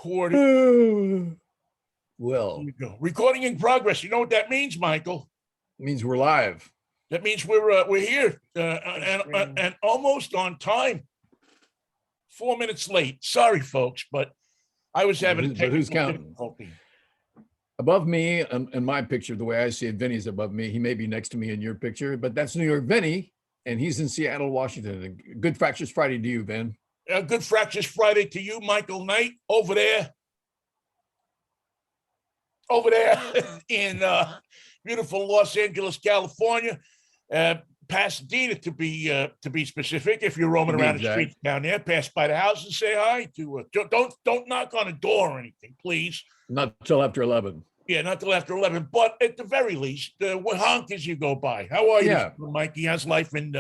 recording. Well, Here we go. Recording in progress. You know what that means, Michael? it means we're live. That means we're here and almost on time. 4 minutes late. Sorry, folks, but I was having a technical difficulty. Above me in my picture, the way I see it, Vinny's above me. He may be next to me in your picture, but that's New York Vinny, and he's in Seattle, Washington. Good Fractious Friday to you, Vin. Good Fractious Friday to you, Michael Knight, over there in beautiful Los Angeles, California, Pasadena to be specific. If you're roaming around the streets down there, pass by the house and say hi to. Don't knock on a door or anything, please. Not till after 11. Yeah, not till after 11. But at the very least, honk as you go by. How are you, Mikey? How's life in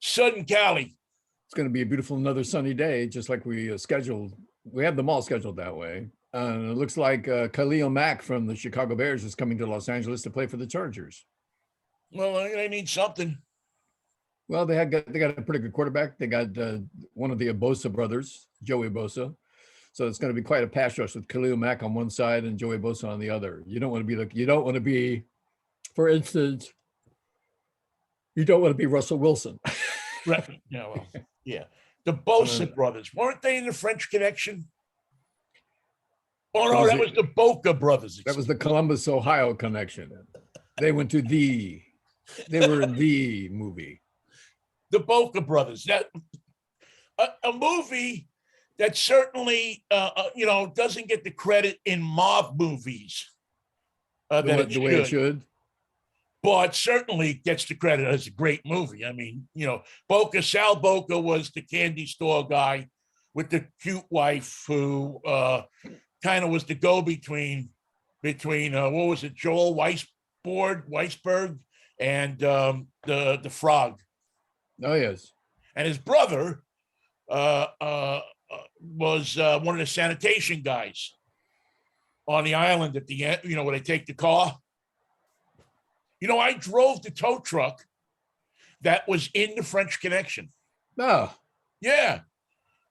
Southern Cali? It's going to be a beautiful another sunny day, just like we scheduled. We have them all scheduled that way. It looks like Khalil Mack from the Chicago Bears is coming to Los Angeles to play for the Chargers. Well, they need something. Well, they got a pretty good quarterback. They got one of the Bosa brothers, Joey Bosa. So it's going to be quite a pass rush with Khalil Mack on one side and Joey Bosa on the other. For instance, you don't want to be Russell Wilson. Right. Yeah, well, yeah. The Bosa brothers, weren't they in the French Connection? Oh no, that was the Boca brothers. That was the Columbus, Ohio connection. They were in the movie. The Boca brothers. That a movie that certainly doesn't get the credit in mob movies the way it should. But certainly gets the credit as a great movie. I mean, Sal Boca was the candy store guy with the cute wife who kind of was the go-between between what was it, Joel Weisberg and the Frog. Oh yes. And his brother was one of the sanitation guys on the island at the end, where they take the car. I drove the tow truck that was in the French Connection. Oh. Yeah.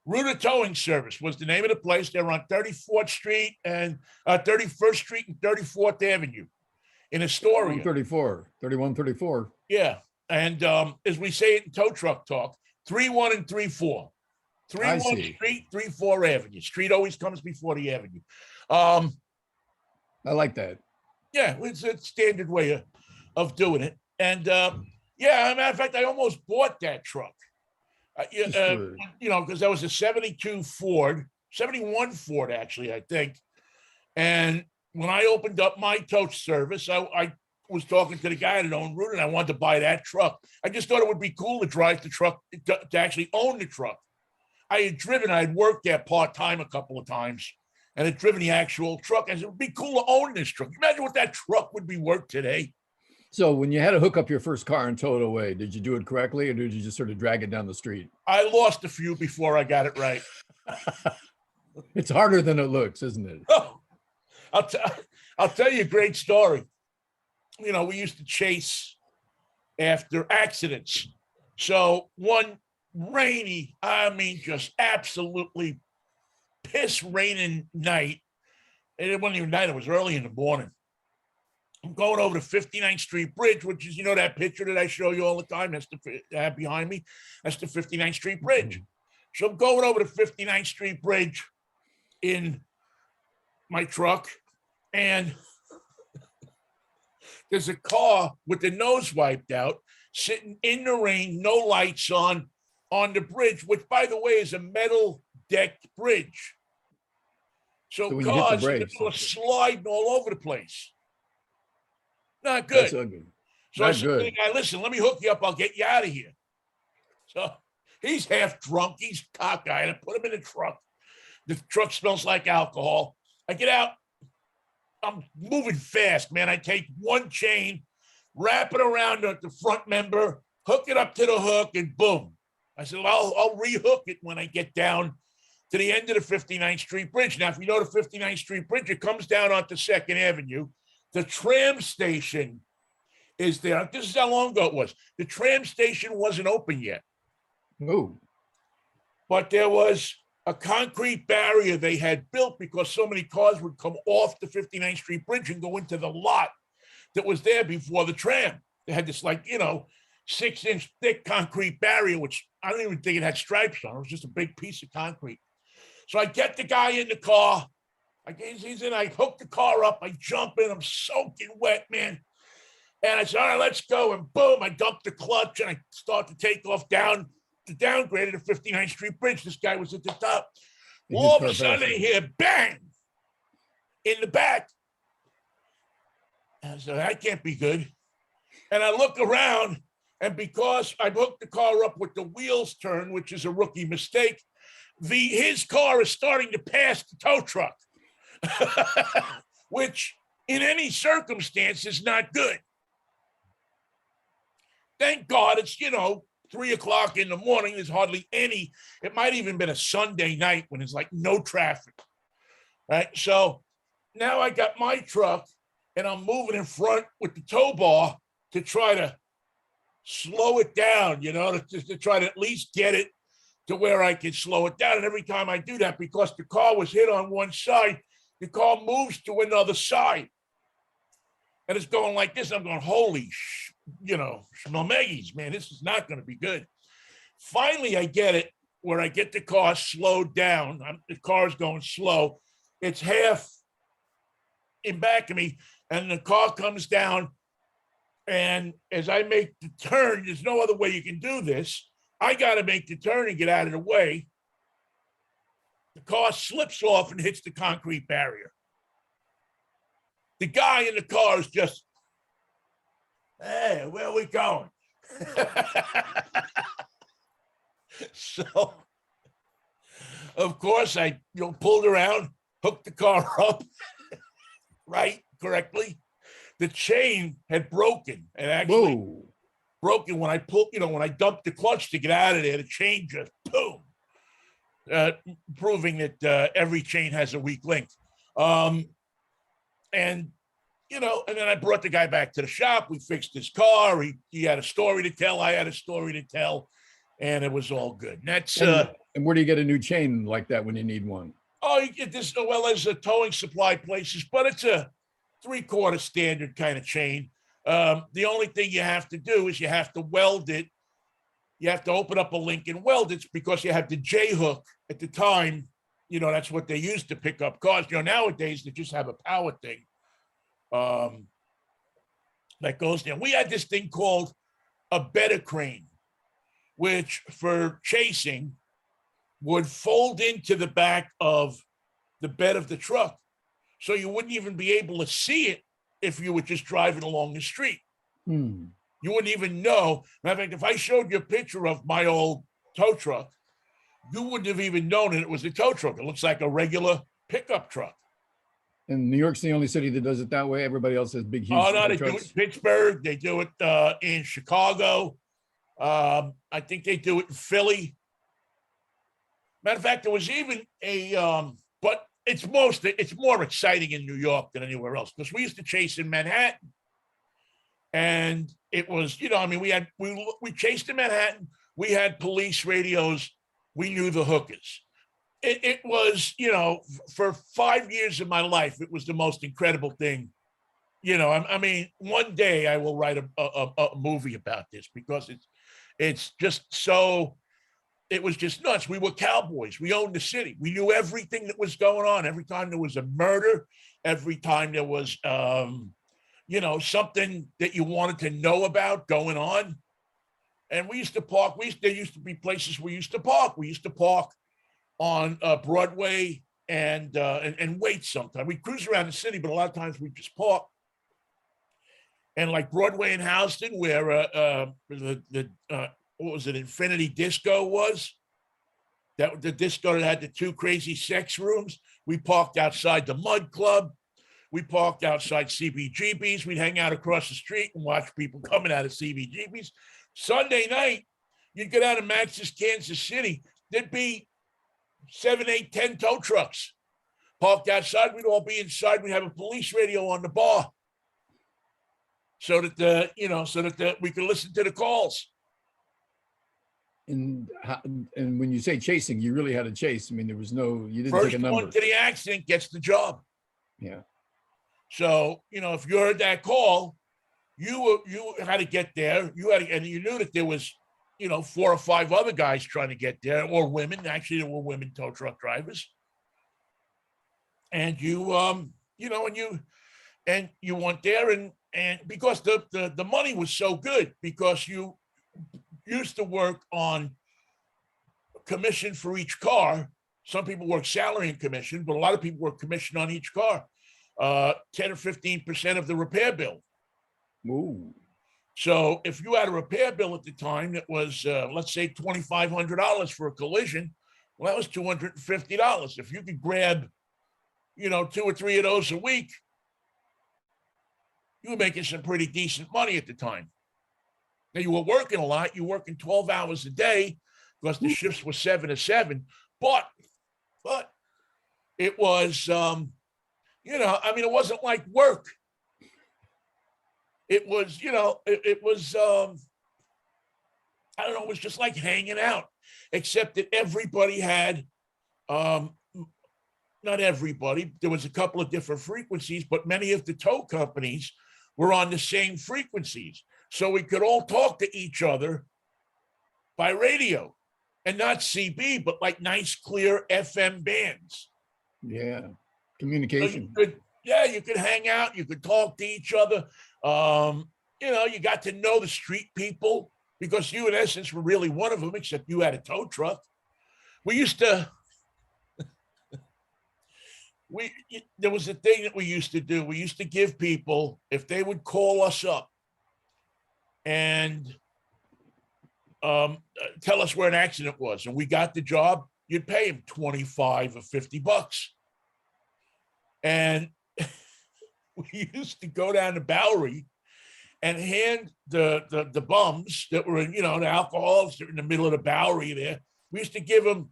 Ruta Towing Service was the name of the place. They were on 34th Street and 31st Street and 34th Avenue in Astoria. 3134. Yeah. And as we say it in tow truck talk, 31 and 34. 31 Street, 34 Avenue. Street always comes before the avenue. I like that. Yeah, it's a standard way of doing it. And as a matter of fact, I almost bought that truck. Because that was a 71 Ford, actually, I think. And when I opened up my tow service, I was talking to the guy that owned Ruta, and I wanted to buy that truck. I just thought it would be cool to drive the truck, to actually own the truck. I had worked there part-time a couple of times, and had driven the actual truck. I said, it would be cool to own this truck. Imagine what that truck would be worth today. So when you had to hook up your first car and tow it away, did you do it correctly, or did you just sort of drag it down the street? I lost a few before I got it right. It's harder than it looks, isn't it? Oh, I'll tell you a great story. We used to chase after accidents. So one rainy, just absolutely piss raining night. And it wasn't even night, it was early in the morning. I'm going over the 59th Street Bridge, which is, that picture that I show you all the time. That's behind me. That's the 59th Street Bridge. So I'm going over the 59th Street Bridge in my truck, and there's a car with the nose wiped out, sitting in the rain, no lights on the bridge, which, by the way, is a metal decked bridge. So cars are sliding all over the place. Not good. That's ugly. So I said to the guy, listen, let me hook you up. I'll get you out of here. So he's half drunk. He's cockeyed. I put him in the truck. The truck smells like alcohol. I get out. I'm moving fast, man. I take one chain, wrap it around the front member, hook it up to the hook, and boom. I said, well, I'll rehook it when I get down to the end of the 59th Street Bridge. Now, if you know the 59th Street Bridge, it comes down onto 2nd Avenue. The tram station is there. This is how long ago it was. The tram station wasn't open yet. Oh. But there was a concrete barrier they had built because so many cars would come off the 59th Street Bridge and go into the lot that was there before the tram. They had this 6-inch thick concrete barrier, which I don't even think it had stripes on. It was just a big piece of concrete. So I get the guy in the car. He's in. I hook the car up. I jump in. I'm soaking wet, man. And I said, all right, let's go. And boom, I dump the clutch and I start to take off down the downgrade of the 59th Street Bridge. This guy was at the top. All of a sudden, I hear bang in the back. And I said, that can't be good. And I look around, and because I hooked the car up with the wheels turned, which is a rookie mistake, his car is starting to pass the tow truck, which in any circumstance is not good. Thank God it's, 3:00 in the morning. There's hardly any. It might even been a Sunday night when there's no traffic. Right. So now I got my truck and I'm moving in front with the tow bar to try to slow it down, to try to at least get it to where I can slow it down. And every time I do that, because the car was hit on one side, the car moves to another side. And it's going like this. I'm going, holy, schmeggies, man, this is not going to be good. Finally, I get it where I get the car slowed down. The car is going slow. It's half in back of me, and the car comes down. And as I make the turn, there's no other way you can do this. I got to make the turn and get out of the way. The car slips off and hits the concrete barrier. The guy in the car is just, hey, where are we going? So, of course, I pulled around, hooked the car up right correctly. The chain had broken, and actually broken when I pulled, when I dumped the clutch to get out of there. The chain just boom, proving that every chain has a weak link. And then I brought the guy back to the shop. We fixed his car. He had a story to tell. I had a story to tell, and it was all good. And that's and where do you get a new chain like that when you need one? Oh, you get this. Well, there's a towing supply places, but it's a 3/4 standard kind of chain. The only thing you have to do is you have to weld it. You have to open up a link and weld it because you had the J hook at the time. That's what they used to pick up cars. Nowadays they just have a power thing that goes there. We had this thing called a bed crane, which for chasing would fold into the back of the bed of the truck. So you wouldn't even be able to see it if you were just driving along the street. You wouldn't even know. Matter of fact, if I showed you a picture of my old tow truck, you wouldn't have even known it was a tow truck. It looks like a regular pickup truck. And New York's the only city that does it that way. Everybody else has big, huge Oh, no, they trucks. do it in Pittsburgh. They do it in Chicago. I think they do it in Philly. Matter of fact, there was even but it's more exciting in New York than anywhere else because we used to chase in Manhattan. And it was, we chased in Manhattan. We had police radios. We knew the hookers. It was, for 5 years of my life, it was the most incredible thing. One day I will write a movie about this because it's just so, it was just nuts. We were cowboys. We owned the city. We knew everything that was going on. Every time there was a murder, every time there was, something that you wanted to know about going on. And we used to park. There used to be places we used to park. We used to park on Broadway and wait sometimes. We cruise around the city, but a lot of times we just park. And like Broadway in Houston, where what was it, Infinity Disco was? That the disco that had the 2 crazy sex rooms. We parked outside the Mud Club. We parked outside CBGB's. We'd hang out across the street and watch people coming out of CBGB's. Sunday night, you'd get out of Max's, Kansas City. There'd be 7, 8, 10 tow trucks parked outside. We'd all be inside. We'd have a police radio on the bar so that we could listen to the calls. And when you say chasing, you really had to chase. I mean, there was no, you didn't take First a number. one to the accident gets the job. Yeah. So, if you heard that call, you had to get there. And you knew that there was, 4 or 5 other guys trying to get there, or women. Actually, there were women tow truck drivers. And you went there, and because the money was so good, because you used to work on commission for each car. Some people work salary and commission, but a lot of people work commission on each car. 10 or 15% of the repair bill. Ooh. So if you had a repair bill at the time that was, let's say, $2,500 for a collision, well, that was $250. If you could grab, 2 or 3 of those a week, you were making some pretty decent money at the time. Now, you were working a lot. You were working 12 hours a day because the shifts were 7 to 7. But it was, it wasn't like work. It was, it was, I don't know, it was just like hanging out, except that everybody had, not everybody, there was a couple of different frequencies, but many of the tow companies were on the same frequencies. So we could all talk to each other by radio, and not CB, but like nice, clear FM bands. Yeah. Communication. So you could hang out, you could talk to each other. You got to know the street people, because you, in essence, were really one of them, except you had a tow truck. We used to, there was a thing that we used to do. We used to give people, if they would call us up and tell us where an accident was, and we got the job, you'd pay them $25 or $50. And we used to go down to Bowery and hand the bums that were in, the alcoholics that were in the middle of the Bowery there. We used to give them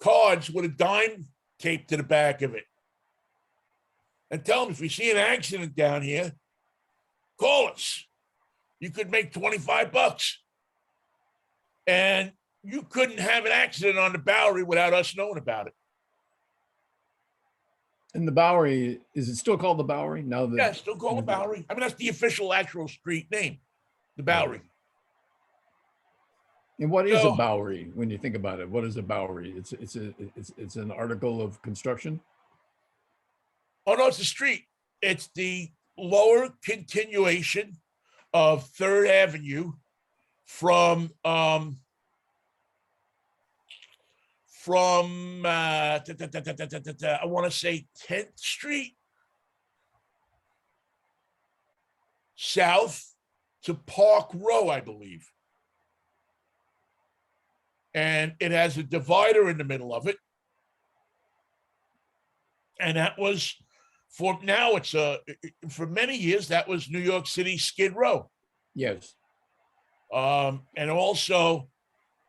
cards with a dime taped to the back of it, and tell them, if you see an accident down here, call us. You could make $25. And you couldn't have an accident on the Bowery without us knowing about it. And the Bowery, is it still called the Bowery? Now that, yeah, it's still called the Bowery. I mean, that's the official actual street name, the Bowery. And what is a Bowery when you think about it? What is a Bowery? It's an article of construction? Oh, no, it's a street. It's the lower continuation of 3rd Avenue from I want to say 10th Street south to Park Row, I believe. And it has a divider in the middle of it. And that was, for many years, that was New York City Skid Row. Yes. And also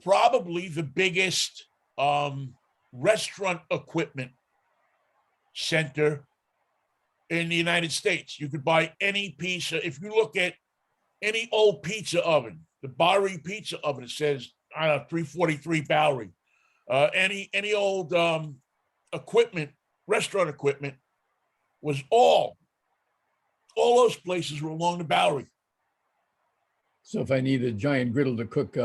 probably the biggest restaurant equipment center in the United States. You could buy any pizza. If you look at any old pizza oven, the Bowery pizza oven, it says, 343 Bowery. Any old equipment, restaurant equipment, was all those places were along the Bowery. So if I need a giant griddle to cook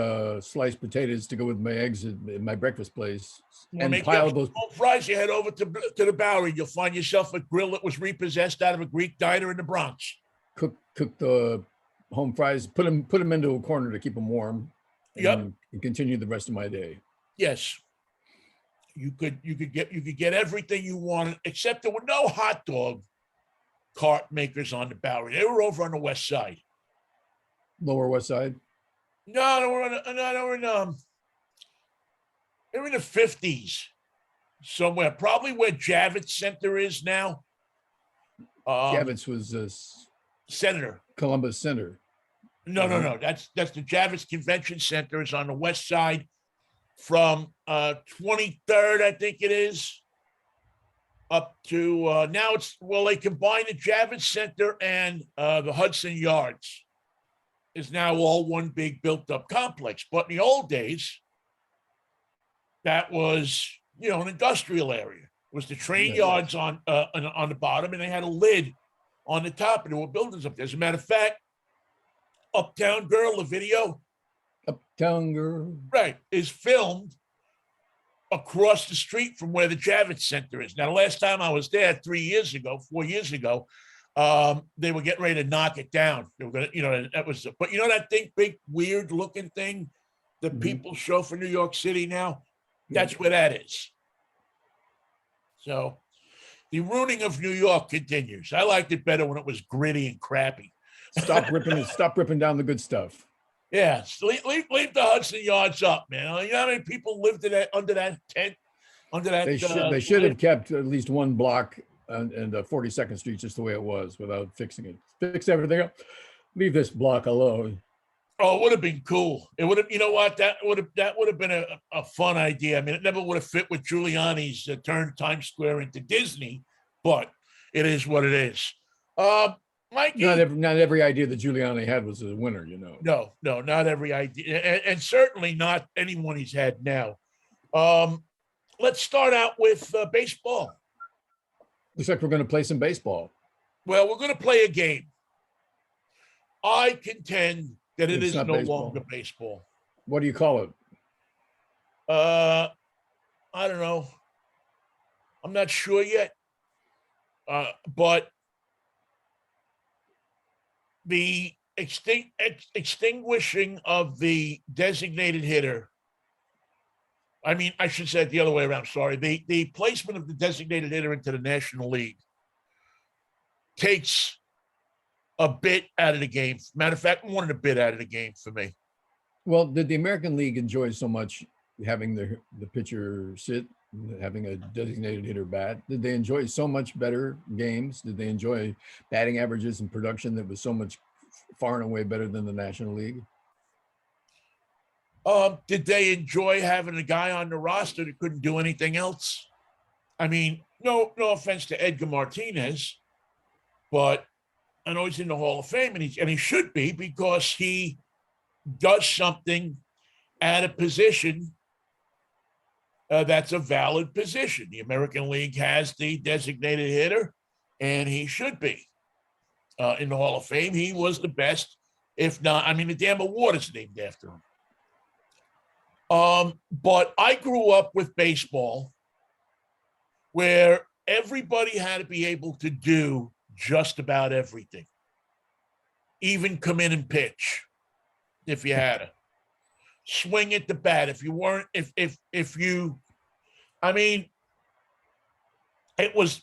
sliced potatoes to go with my eggs at my breakfast place, and pile those fries, you head over to the Bowery, you'll find yourself a grill that was repossessed out of a Greek diner in the Bronx. Cook the home fries, put them into a corner to keep them warm. And continue the rest of my day. Yes, you could get everything you wanted, except there were no hot dog cart makers on the Bowery. They were over on the west side. Lower West Side? No, they were in the 50s somewhere, probably where Javits Center is now. Javits was Senator. Columbus Center. No. That's the Javits Convention Center. Is on the west side from 23rd, I think it is, up to now they combined the Javits Center and the Hudson Yards is now all one big built up complex. But in the old days, that was, an industrial area. It was the train Yeah. yards on the bottom, and they had a lid on the top, and there were buildings up there. As a matter of fact, Uptown Girl, the video, Uptown Girl. right, is filmed across the street from where the Javits Center is. Now, the last time I was there 4 years ago, they were getting ready to knock it down. They were going to, that was, but that big, weird looking thing that people show for New York City now, that's where that is. So the ruining of New York continues. I liked it better when it was gritty and crappy. Stop ripping down the good stuff. Yeah, leave the Hudson Yards up, man. You know how many people lived under that tent? They should have kept at least one block and 42nd Street just the way it was without fixing it. Fix everything up. Leave this block alone. Oh, it would have been cool. It would have, that would have been a fun idea. I mean, it never would have fit with Giuliani's turn Times Square into Disney, but it is what it is. Mikey, not every idea that Giuliani had was a winner, No, not every idea, and certainly not anyone he's had now. Let's start out with baseball. Looks like we're going to play some baseball. Well, we're going to play a game. I contend that it's no baseball. longer baseball. What do you call it? I don't know. I'm not sure yet. But the extinguishing of the designated hitter. I mean, I should say it the other way around. Sorry. The placement of the designated hitter into the National League takes a bit out of the game. Matter of fact, more than a bit out of the game for me. Well, did the American League enjoy so much having the pitcher sit, having a designated hitter bat? Did they enjoy so much better games? Did they enjoy batting averages and production that was so much far and away better than the National League? Did they enjoy having a guy on the roster that couldn't do anything else? I mean, no offense to Edgar Martinez, but I know he's in the Hall of Fame, and he should be, because he does something at a position that's a valid position. The American League has the designated hitter, and he should be in the Hall of Fame. He was the best, if not, I mean, the damn award is named after him. But I grew up with baseball where everybody had to be able to do just about everything, even come in and pitch if you had to, swing at the bat if you weren't, if you, I mean, it was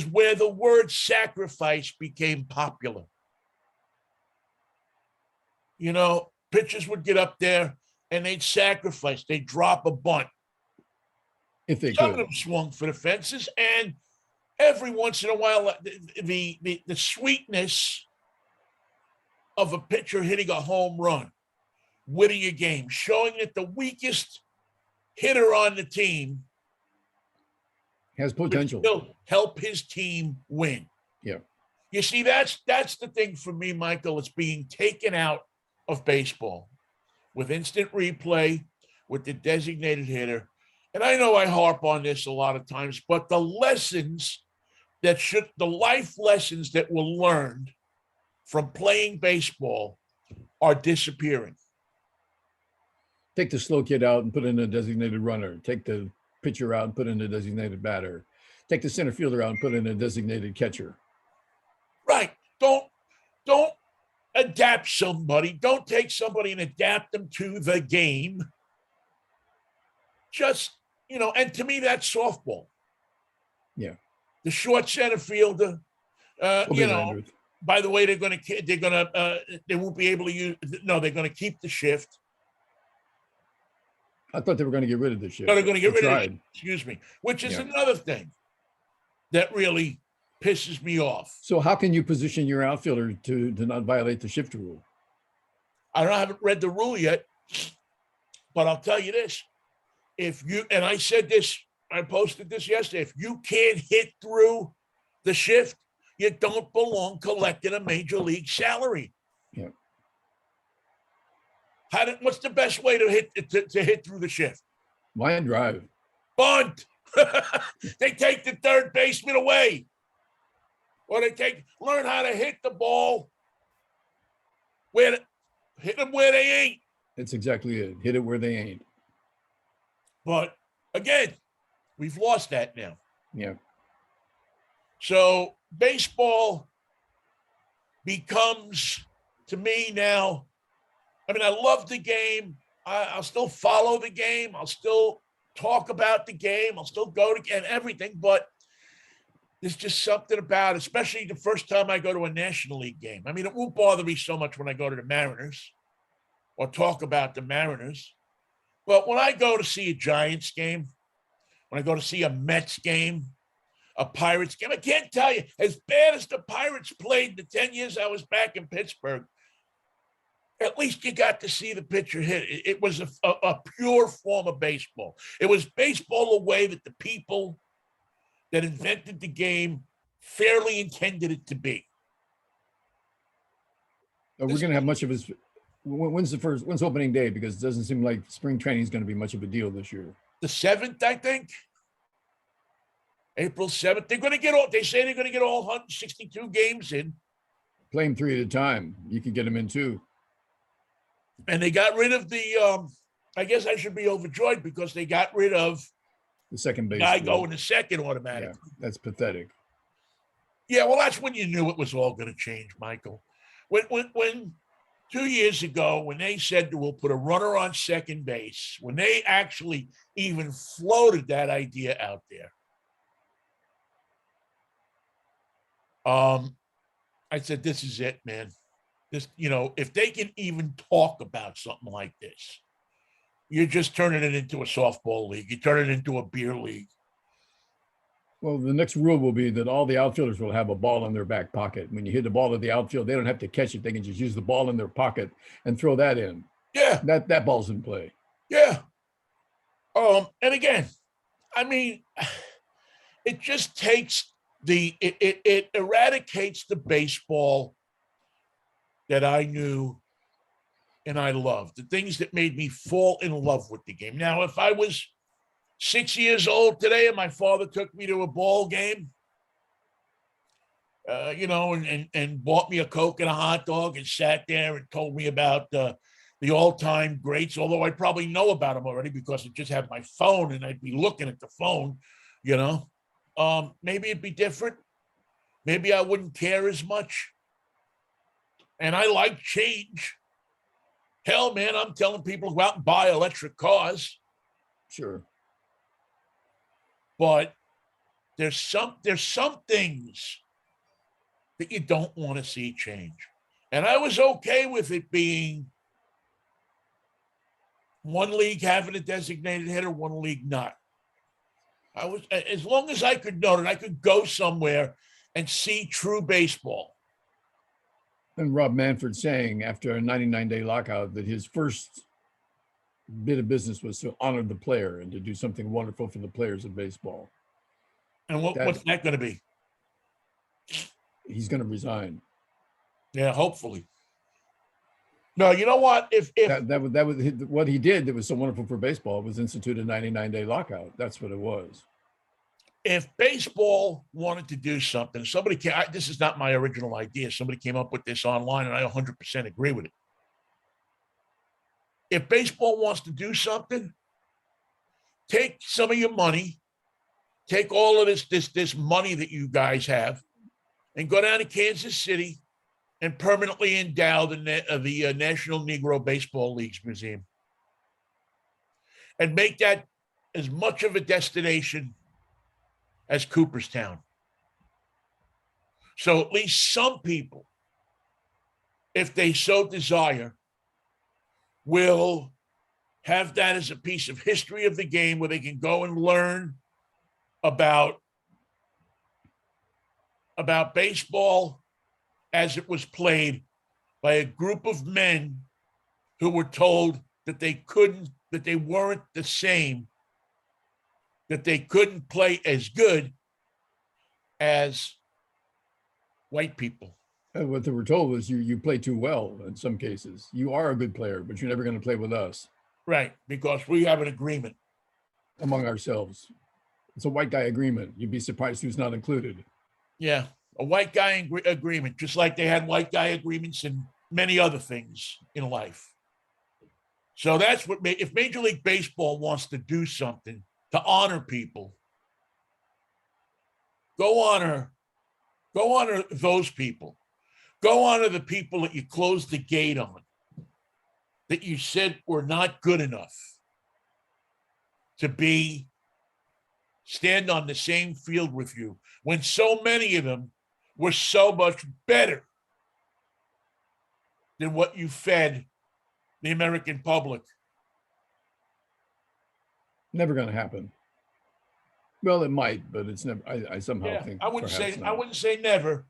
where the word sacrifice became popular. Pitchers would get up there and they'd sacrifice. They'd drop a bunt. If they Some could. of them swung for the fences, and every once in a while, the sweetness of a pitcher hitting a home run, winning a game, showing that the weakest hitter on the team has potential. Will help his team win. Yeah. You see, that's the thing for me, Michael. It's being taken out of baseball with instant replay, with the designated hitter. And I know I harp on this a lot of times, but the life lessons that were learned from playing baseball are disappearing. Take the slow kid out and put in a designated runner. Take the pitcher out and put in a designated batter. Take the center fielder out and put in a designated catcher. Right. Don't adapt somebody. Don't take somebody and adapt them to the game. Just, and to me, that's softball. Yeah. The short center fielder, by the way, they won't be able to use, no, they're going to keep the shift. I thought they were going to get rid of the shift. No, they're going to get rid of it. Excuse me. Which is another thing that really pisses me off. So how can you position your outfielder to not violate the shift rule? I haven't read the rule yet, but I'll tell you this. And I said this, I posted this yesterday, if you can't hit through the shift, you don't belong collecting a major league salary. Yeah. What's the best way to hit through the shift? Line drive. Bunt. They take the third baseman away. Or learn how to hit the ball hit them where they ain't. That's exactly it. Hit it where they ain't. But again, we've lost that now. Yeah. So baseball becomes, to me now, I mean, I love the game. I'll still follow the game. I'll still talk about the game. I'll still go to and everything. But there's just something about it, especially the first time I go to a National League game. I mean, it won't bother me so much when I go to the Mariners or talk about the Mariners. But when I go to see a Giants game, when I go to see a Mets game, a Pirates game, I can't tell you, as bad as the Pirates played the 10 years I was back in Pittsburgh, at least you got to see the pitcher hit. It was a pure form of baseball. It was baseball the way that the people that invented the game fairly intended it to be. We're going to have much of his. When's opening day? Because it doesn't seem like spring training is going to be much of a deal this year. The 7th, I think. April 7th. They say they're going to get all 162 games in. Play them 3 at a time. You can get them in 2. And they got rid of the, I guess I should be overjoyed because they got rid of the second base guy going to second automatically. Yeah, that's pathetic. Yeah, well, that's when you knew it was all going to change, Michael. When 2 years ago, when they said that we'll put a runner on second base, when they actually even floated that idea out there, I said, this is it, man. This, if they can even talk about something like this, you're just turning it into a softball league. You turn it into a beer league. Well, the next rule will be that all the outfielders will have a ball in their back pocket. When you hit the ball to the outfield, they don't have to catch it. They can just use the ball in their pocket and throw that in. Yeah. That ball's in play. Yeah. And again, I mean, it just takes it eradicates the baseball that I knew and I loved, the things that made me fall in love with the game. Now, if I was 6 years old today and my father took me to a ball game, and bought me a Coke and a hot dog and sat there and told me about the all-time greats, although I probably know about them already because I just have my phone and I'd be looking at the phone, maybe it'd be different. Maybe I wouldn't care as much. And I like change. Hell, man, I'm telling people to go out and buy electric cars. Sure. But there's some things that you don't want to see change. And I was okay with it being one league having a designated hitter, one league not. I was, as long as I could know that I could go somewhere and see true baseball. And Rob Manfred saying after a 99-day lockout that his first bit of business was to honor the player and to do something wonderful for the players of baseball. And what's that going to be? He's going to resign. Yeah, hopefully. No, you know what? If that was what he did that was so wonderful for baseball was institute a 99-day lockout. That's what it was. If baseball wanted to do something, somebody came, this is not my original idea. Somebody came up with this online, and I 100% agree with it. If baseball wants to do something, take some of your money, take all of this money that you guys have, and go down to Kansas City and permanently endow the National Negro Baseball Leagues Museum, and make that as much of a destination as Cooperstown. So at least some people, if they so desire, will have that as a piece of history of the game where they can go and learn about baseball as it was played by a group of men who were told that they weren't the same, that they couldn't play as good as white people. And what they were told was you play too well in some cases. You are a good player, but you're never going to play with us. Right, because we have an agreement. among ourselves. It's a white guy agreement. You'd be surprised who's not included. Yeah, a white guy agreement, just like they had white guy agreements in many other things in life. So that's what, if Major League Baseball wants to do something to honor people, go honor those people. Go honor the people that you closed the gate on, that you said were not good enough to stand on the same field with you, when so many of them were so much better than what you fed the American public. Never going to happen. Well, it might, but it's never. I somehow think I wouldn't say never,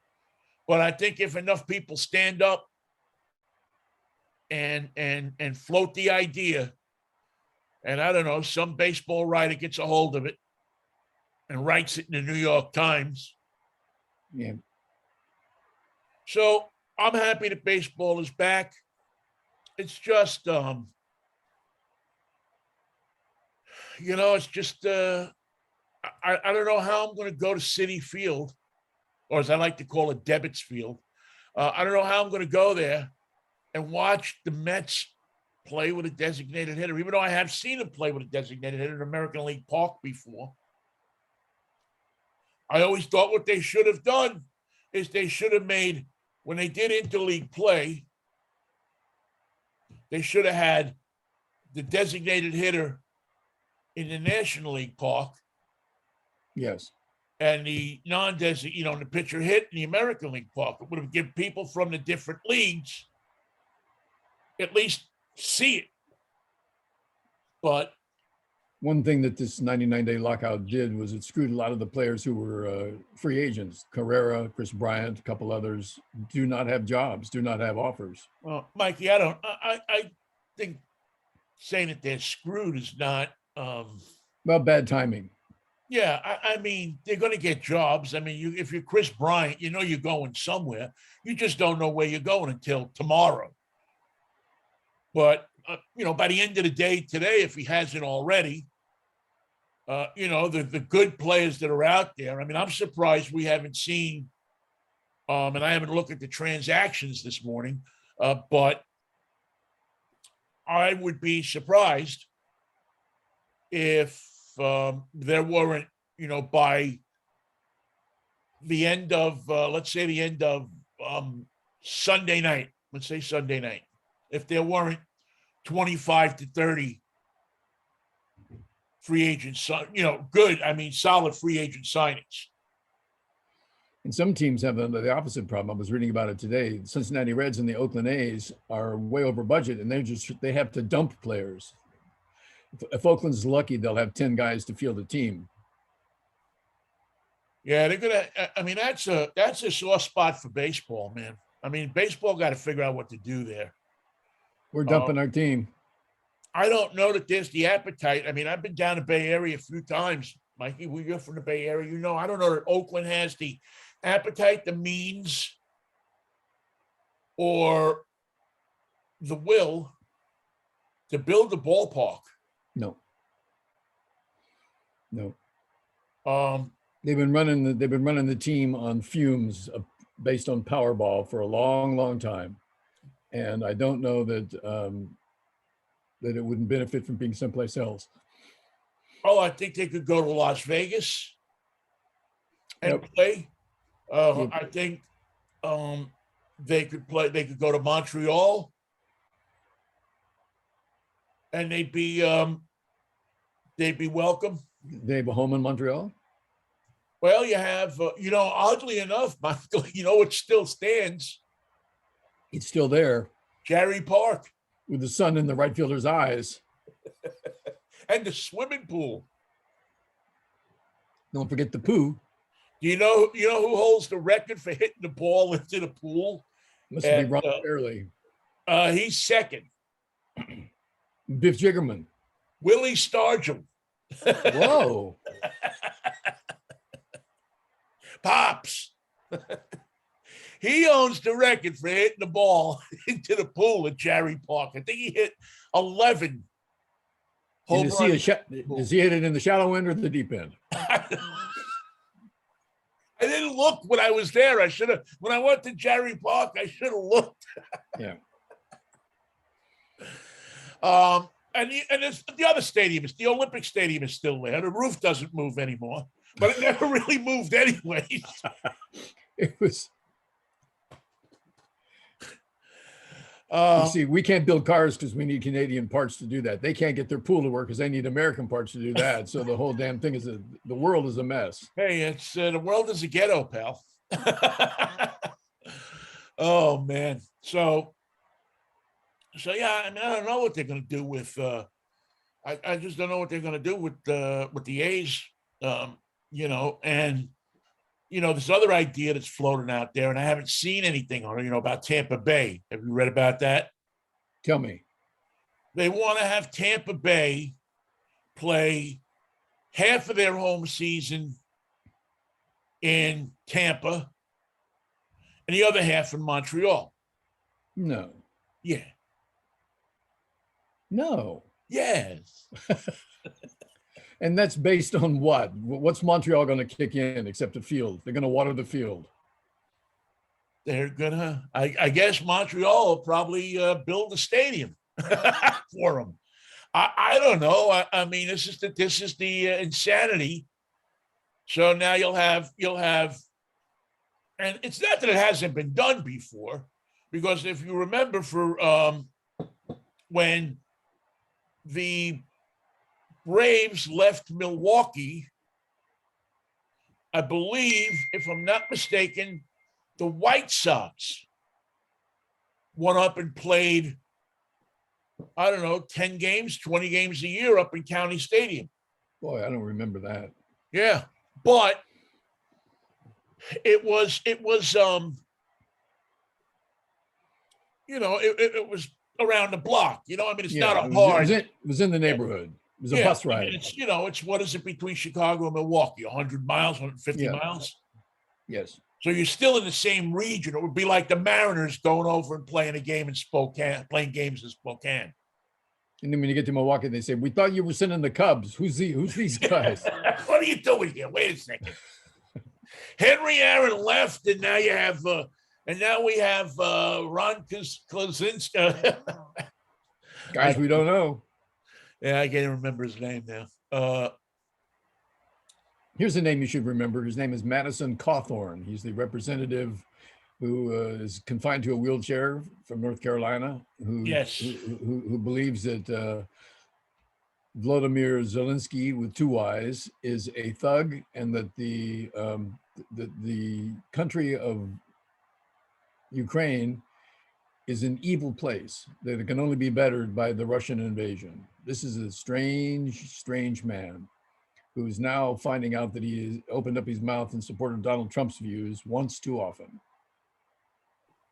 but I think if enough people stand up and float the idea, and I don't know, some baseball writer gets a hold of it and writes it in the New York Times. Yeah. So I'm happy that baseball is back. It's just, it's just, I don't know how I'm going to go to Citi Field, or as I like to call it, Debits Field. I don't know how I'm going to go there and watch the Mets play with a designated hitter, even though I have seen them play with a designated hitter at American League Park before. I always thought what they should have done is they should have made, when they did interleague play, they should have had the designated hitter in the National League Park. Yes. And the non-designated, the pitcher hit in the American League Park. It would have given people from the different leagues at least see it. But one thing that this 99-day lockout did was it screwed a lot of the players who were free agents. Carrera, Chris Bryant, a couple others do not have jobs, do not have offers. Well, Mikey, I think saying that they're screwed is not. Well, bad timing. Yeah, I mean, they're going to get jobs. I mean, if you're Chris Bryant, you're going somewhere. You just don't know where you're going until tomorrow. But, by the end of the day today, if he hasn't already, the good players that are out there. I mean, I'm surprised we haven't seen, and I haven't looked at the transactions this morning, but I would be surprised if there weren't, by the end of, let's say the end of Sunday night, if there weren't 25 to 30 free agents, solid free agent signings. And some teams have the opposite problem. I was reading about it today. The Cincinnati Reds and the Oakland A's are way over budget, and they have to dump players. If Oakland's lucky, they'll have 10 guys to field a team. Yeah, they're gonna. I mean, that's a sore spot for baseball, man. I mean, baseball got to figure out what to do there. We're dumping our team. I don't know that there's the appetite. I mean, I've been down the Bay Area a few times, Mikey. You're from the Bay Area, I don't know that Oakland has the appetite, the means, or the will to build the ballpark. No. They've been running the team on fumes based on Powerball for a long, long time, and I don't know that that it wouldn't benefit from being someplace else. Oh, I think they could go to Las Vegas and play. I think they could play. They could go to Montreal, and they'd be welcome. They have a home in Montreal. Well, you have, oddly enough, Michael, it still stands. It's still there. Jarry Park. With the sun in the right fielder's eyes. And the swimming pool. Don't forget the poo. You know who holds the record for hitting the ball into the pool? Must be Ron Fairley. He's second. Biff Jiggerman. Willie Stargell. Whoa. Pops. He owns the record for hitting the ball into the pool at Jarry Park. I think he hit 11 Did you Home see run. does he hit it in the shallow end or the deep end? I didn't look when I was there. I should have. When I went to Jerry Park, I should have looked. Yeah. And the other stadium is the Olympic Stadium is still there. The roof doesn't move anymore, but it never really moved anyway. It was. You see, we can't build cars because we need Canadian parts to do that. They can't get their pool to work because they need American parts to do that. So the whole damn thing the world is a mess. Hey, it's the world is a ghetto, pal. Oh man. So yeah, I mean, I don't know what they're going to do with. I just don't know what they're going to do with the A's. And this other idea that's floating out there, and I haven't seen anything on it. About Tampa Bay. Have you read about that? Tell me. They want to have Tampa Bay play half of their home season in Tampa and the other half in Montreal. No. Yeah. No. Yes. And that's based on what? What's Montreal going to kick in except the field? They're going to water the field. They're gonna. I guess Montreal will probably build a stadium for them. I don't know. I mean, this is the insanity. So now you'll have, and it's not that it hasn't been done before, because if you remember, for when the Braves left Milwaukee, I believe, if I'm not mistaken, the White Sox went up and played, I don't know, 10 games, 20 games a year up in County Stadium. Boy, I don't remember that. Yeah. But it was it was around the block. I mean, it's not a hard. It was in the neighborhood. It was a bus ride. I mean, it's what is it between Chicago and Milwaukee? 100 miles, 150 miles? Yes. So you're still in the same region. It would be like the Mariners going over and playing games in Spokane. And then when you get to Milwaukee, they say, "We thought you were sending the Cubs. Who's these guys?" What are you doing here? Wait a second. Henry Aaron left, and now we have Ron Klasinski. Guys, we don't know. Yeah, I can't remember his name now. Here's a name you should remember. His name is Madison Cawthorn. He's the representative who is confined to a wheelchair from North Carolina, who believes that Vladimir Zelensky, with two Y's, is a thug, and that the country of Ukraine is an evil place that it can only be bettered by the Russian invasion. This is a strange man who is now finding out that he has opened up his mouth in support of Donald Trump's views once too often.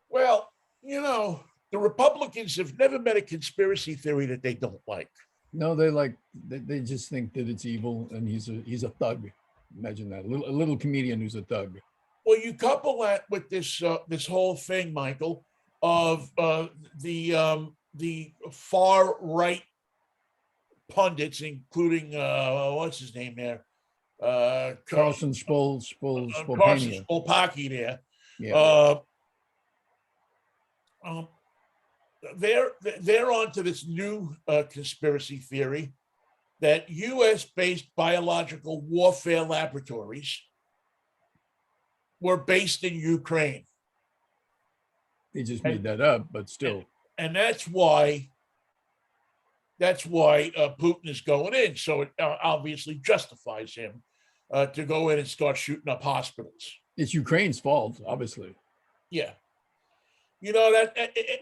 Well, the Republicans have never met a conspiracy theory that they don't like. No, they just think that it's evil, and he's a thug. Imagine that, a little comedian who's a thug. Well, you couple that with this whole thing, Michael, of the far right pundits, including what's his name there, Carlson Spolpaki there. Yeah. They're onto this new conspiracy theory that U.S.-based biological warfare laboratories were based in Ukraine. They just made that up, but still. And that's why Putin is going in. So it obviously justifies him to go in and start shooting up hospitals. It's Ukraine's fault, obviously. Yeah.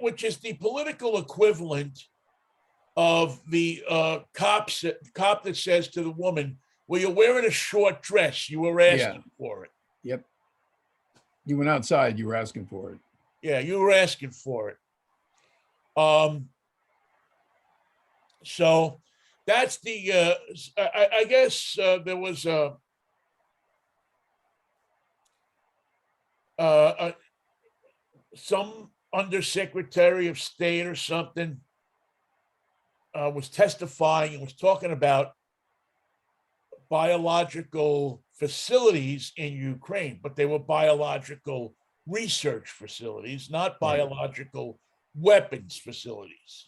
Which is the political equivalent of the cop that says to the woman, "Well, you're wearing a short dress. You were asking for it." Yep. You went outside. You were asking for it. Yeah, you were asking for it. So that's the. I guess there was some undersecretary of state or something was testifying and was talking about biological facilities in Ukraine, but they were biological research facilities, not biological weapons facilities.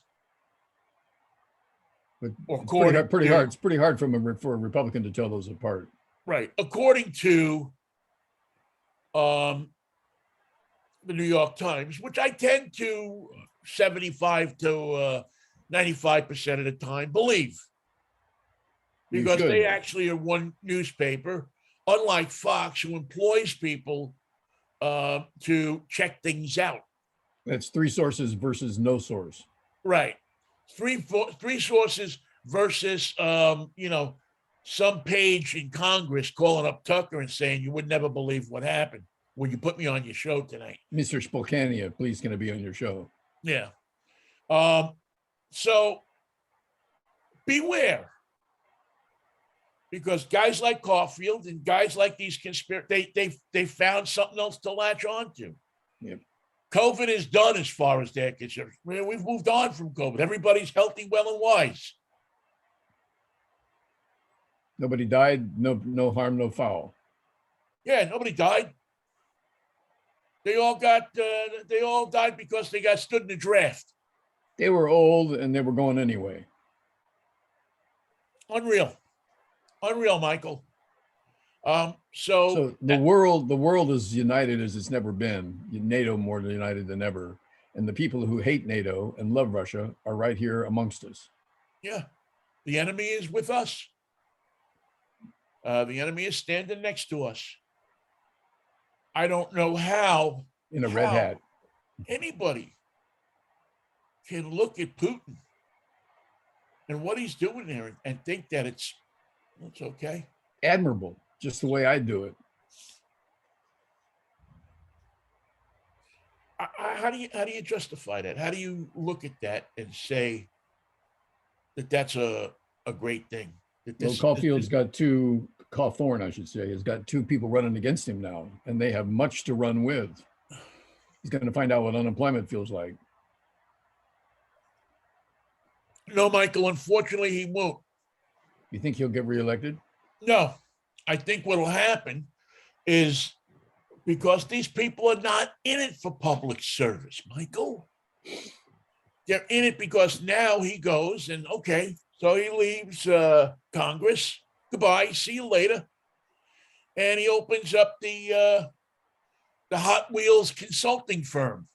But it's pretty hard. It's pretty hard for a Republican to tell those apart. Right. According to the New York Times, which I tend to 75 to 95% of the time believe, because they actually are one newspaper, unlike Fox, who employs people to check things out. That's three sources versus no source. Right. Three sources versus, some page in Congress calling up Tucker and saying, you would never believe what happened when you put me on your show tonight. Mr. Spokania, please, can I be on your show? Yeah. So beware. Because guys like Caulfield and guys like these they found something else to latch on to. Yep. COVID is done as far as they're concerned. We've moved on from COVID. Everybody's healthy, well, and wise. Nobody died. No harm, no foul. Yeah, nobody died. They all died because they got stood in the draft. They were old and they were going anyway. Unreal, Michael. So the world is united as it's never been. NATO more united than ever, and the people who hate NATO and love Russia are right here amongst us. Yeah, the enemy is with us. The enemy is standing next to us. I don't know how in a red hat anybody can look at Putin and what he's doing there and think that it's okay. Admirable, just the way I do it. How do you justify that? How do you look at that and say that that's a great thing? Caulfield's got Cawthorn, I should say, has got two people running against him now, and they have much to run with. He's going to find out what unemployment feels like. No, Michael, unfortunately, he won't. You think he'll get reelected? No. I think what will happen is, because these people are not in it for public service, Michael. They're in it because now he goes and, okay, so he leaves Congress. Goodbye. See you later. And he opens up the Hot Wheels consulting firm.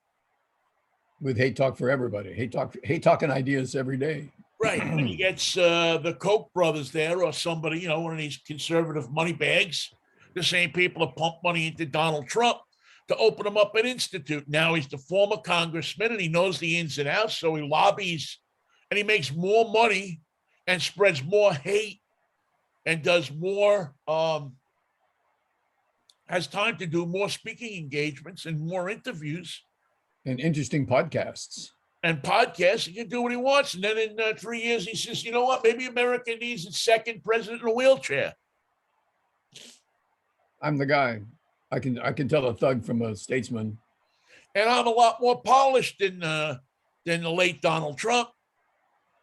With hate talk for everybody. Hate talking ideas every day. Right. And he gets the Koch brothers there, or somebody, one of these conservative money bags, the same people that pump money into Donald Trump, to open him up an institute. Now he's the former congressman and he knows the ins and outs. So he lobbies and he makes more money and spreads more hate and does more, has time to do more speaking engagements and more interviews. And interesting podcasts. And podcasts, he can do what he wants. And then in 3 years, he says, you know what? Maybe America needs its second president in a wheelchair. I'm the guy. I can tell a thug from a statesman. And I'm a lot more polished than the late Donald Trump.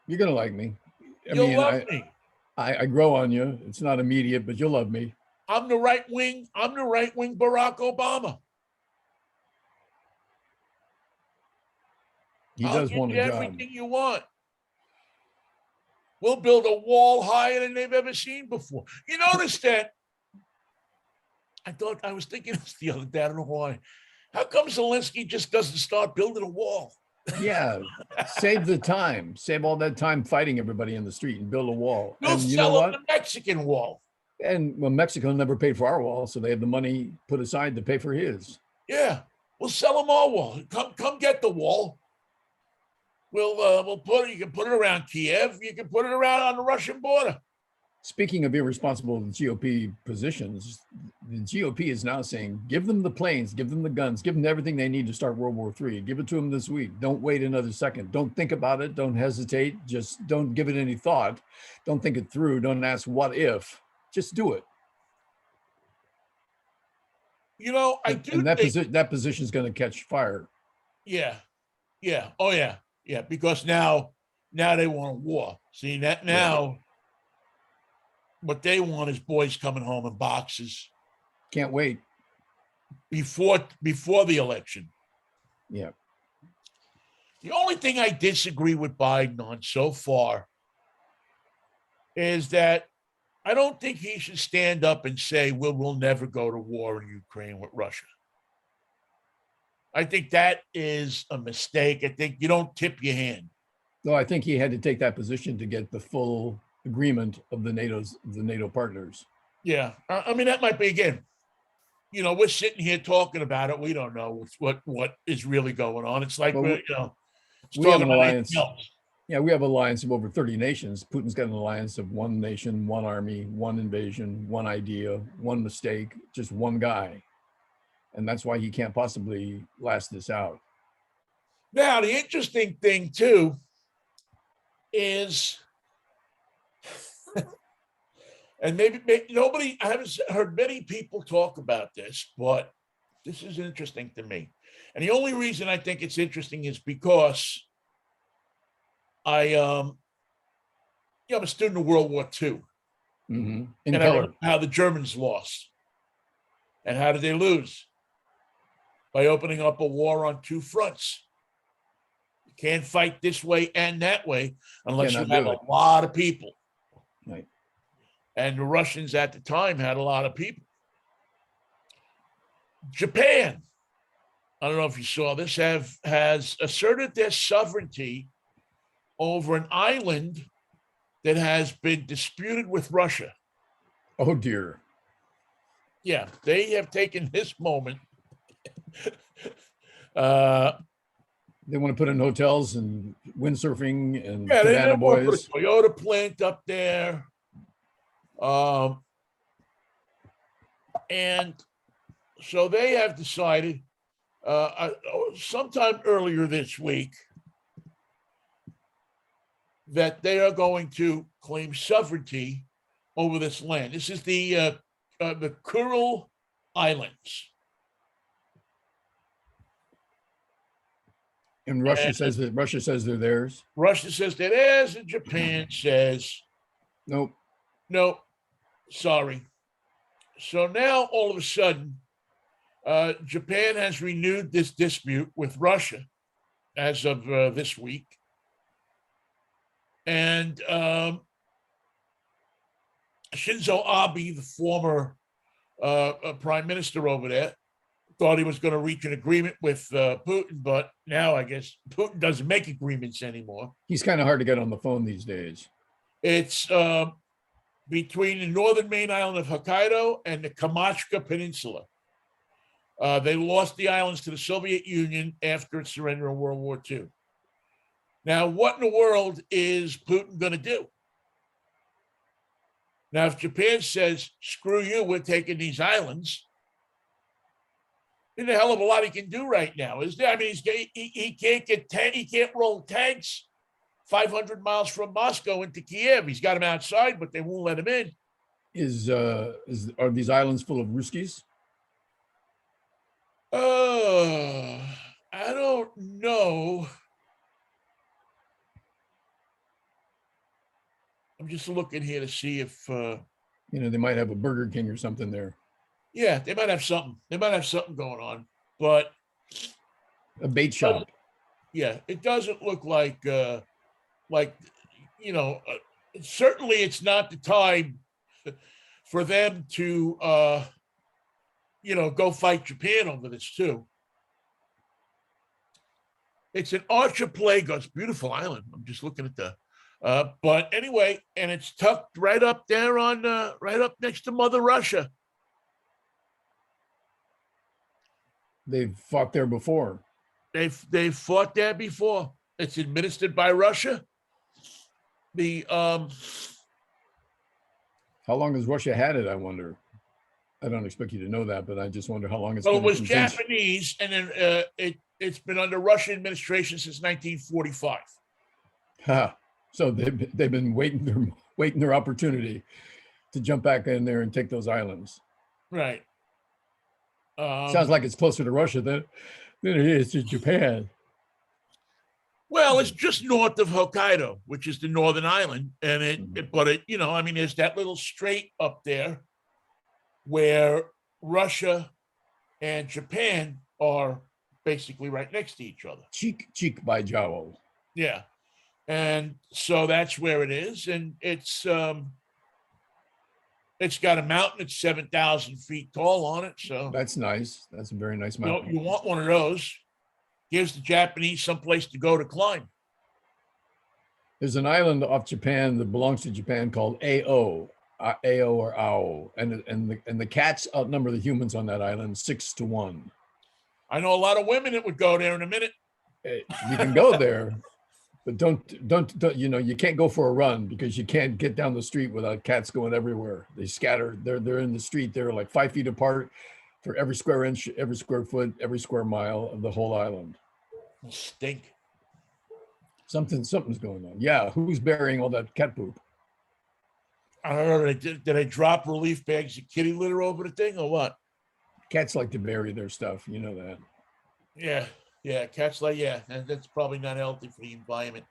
You're going to like me. You'll love me. I grow on you. It's not immediate, but you'll love me. I'm the right wing Barack Obama. He does want a job. Everything you want. We'll build a wall higher than they've ever seen before. You notice that? I was thinking this the other day. I don't know why. How come Zelensky just doesn't start building a wall? Yeah, save the time. Save all that time fighting everybody in the street and build a wall. We'll sell them the Mexican wall. And well, Mexico never paid for our wall, so they have the money put aside to pay for his. Yeah, we'll sell them our wall. Come get the wall. We'll put it. You can put it around Kiev. You can put it around on the Russian border. Speaking of irresponsible GOP positions, the GOP is now saying, give them the planes, give them the guns, give them everything they need to start World War III. Give it to them this week. Don't wait another second. Don't think about it. Don't hesitate. Just don't give it any thought. Don't think it through. Don't ask what if. Just do it. That position is going to catch fire. Yeah. Oh, yeah. Yeah, because now Now they want a war. See that now. What they want is boys coming home in boxes. Can't wait. Before the election. Yeah. The only thing I disagree with Biden on so far is that I don't think he should stand up and say, we'll never go to war in Ukraine with Russia. I think that is a mistake. I think you don't tip your hand. No, I think he had to take that position to get the full agreement of the NATO partners. Yeah. I mean, that might be, again, we're sitting here talking about it. We don't know what is really going on. It's like, Well, it's we have talking an about alliance. anything else. Yeah, we have an alliance of over 30 nations. Putin's got an alliance of one nation, one army, one invasion, one idea, one mistake, just one guy. And that's why he can't possibly last this out. Now, the interesting thing, too, is, and maybe nobody, I haven't heard many people talk about this, but this is interesting to me. And the only reason I think it's interesting is because I'm a student of World War II. Mm-hmm. And I learned how the Germans lost. And how did they lose? By opening up a war on two fronts. You can't fight this way and that way unless you have a lot of people. Right. And the Russians at the time had a lot of people. Japan, I don't know if you saw this, has asserted their sovereignty over an island that has been disputed with Russia. Oh, dear. Yeah, they have taken this moment. They want to put in hotels and windsurfing and they boys. Put a Toyota plant up there. And so they have decided sometime earlier this week that they are going to claim sovereignty over this land. This is the Kuril Islands. And Russia says they're theirs. Russia says they're theirs, and Japan says, nope. Sorry. So now all of a sudden, Japan has renewed this dispute with Russia as of this week. And Shinzo Abe, the former prime minister over there, thought he was going to reach an agreement with Putin, but now I guess Putin doesn't make agreements anymore. He's kind of hard to get on the phone these days. It's between the northern main island of Hokkaido and the Kamchatka Peninsula. They lost the islands to the Soviet Union after its surrender in World War II. Now, what in the world is Putin going to do? Now, if Japan says, screw you, we're taking these islands, there's a hell of a lot he can do right now, is there? I mean, he can't roll tanks 500 miles from Moscow into Kiev. He's got him outside, but they won't let him in. Are these islands full of Ruskies? I don't know. I'm just looking here to see if they might have a Burger King or something there. Yeah, they might have something. They might have something going on, but a bait shop. Yeah, it doesn't look like certainly it's not the time for them to go fight Japan over this too. It's an archipelago. It's a beautiful island. I'm just looking at the but anyway, and it's tucked right up there on right up next to Mother Russia. They've fought there before. They've fought there before. It's administered by Russia. How long has Russia had it, I wonder? I don't expect you to know that, but I just wonder how long it's been. Well, it was Japanese, and then it's been under Russian administration since 1945. So they've been waiting their opportunity to jump back in there and take those islands. Right. Sounds like it's closer to Russia than it is to Japan. Well, it's just north of Hokkaido, which is the northern island, and there's that little strait up there where Russia and Japan are basically right next to each other. Cheek by jowl. Yeah, and so that's where it is, and it's got a mountain that's 7,000 feet tall on it. So that's nice. That's a very nice mountain. You want one of those? Gives the Japanese someplace to go to climb. There's an island off Japan that belongs to Japan called Ao or Ao, and the cats outnumber the humans on that island 6-1. I know a lot of women that would go there in a minute. You can go there, but don't you can't go for a run because you can't get down the street without cats going everywhere. They scatter. They're in the street. They're like 5 feet apart for every square inch, every square foot, every square mile of the whole island. It'll stink. Something's going on. Yeah, who's burying all that cat poop? I don't know. Did I drop relief bags of kitty litter over the thing or what? Cats like to bury their stuff. You know that. Yeah. Cats like, and that's probably not healthy for the environment.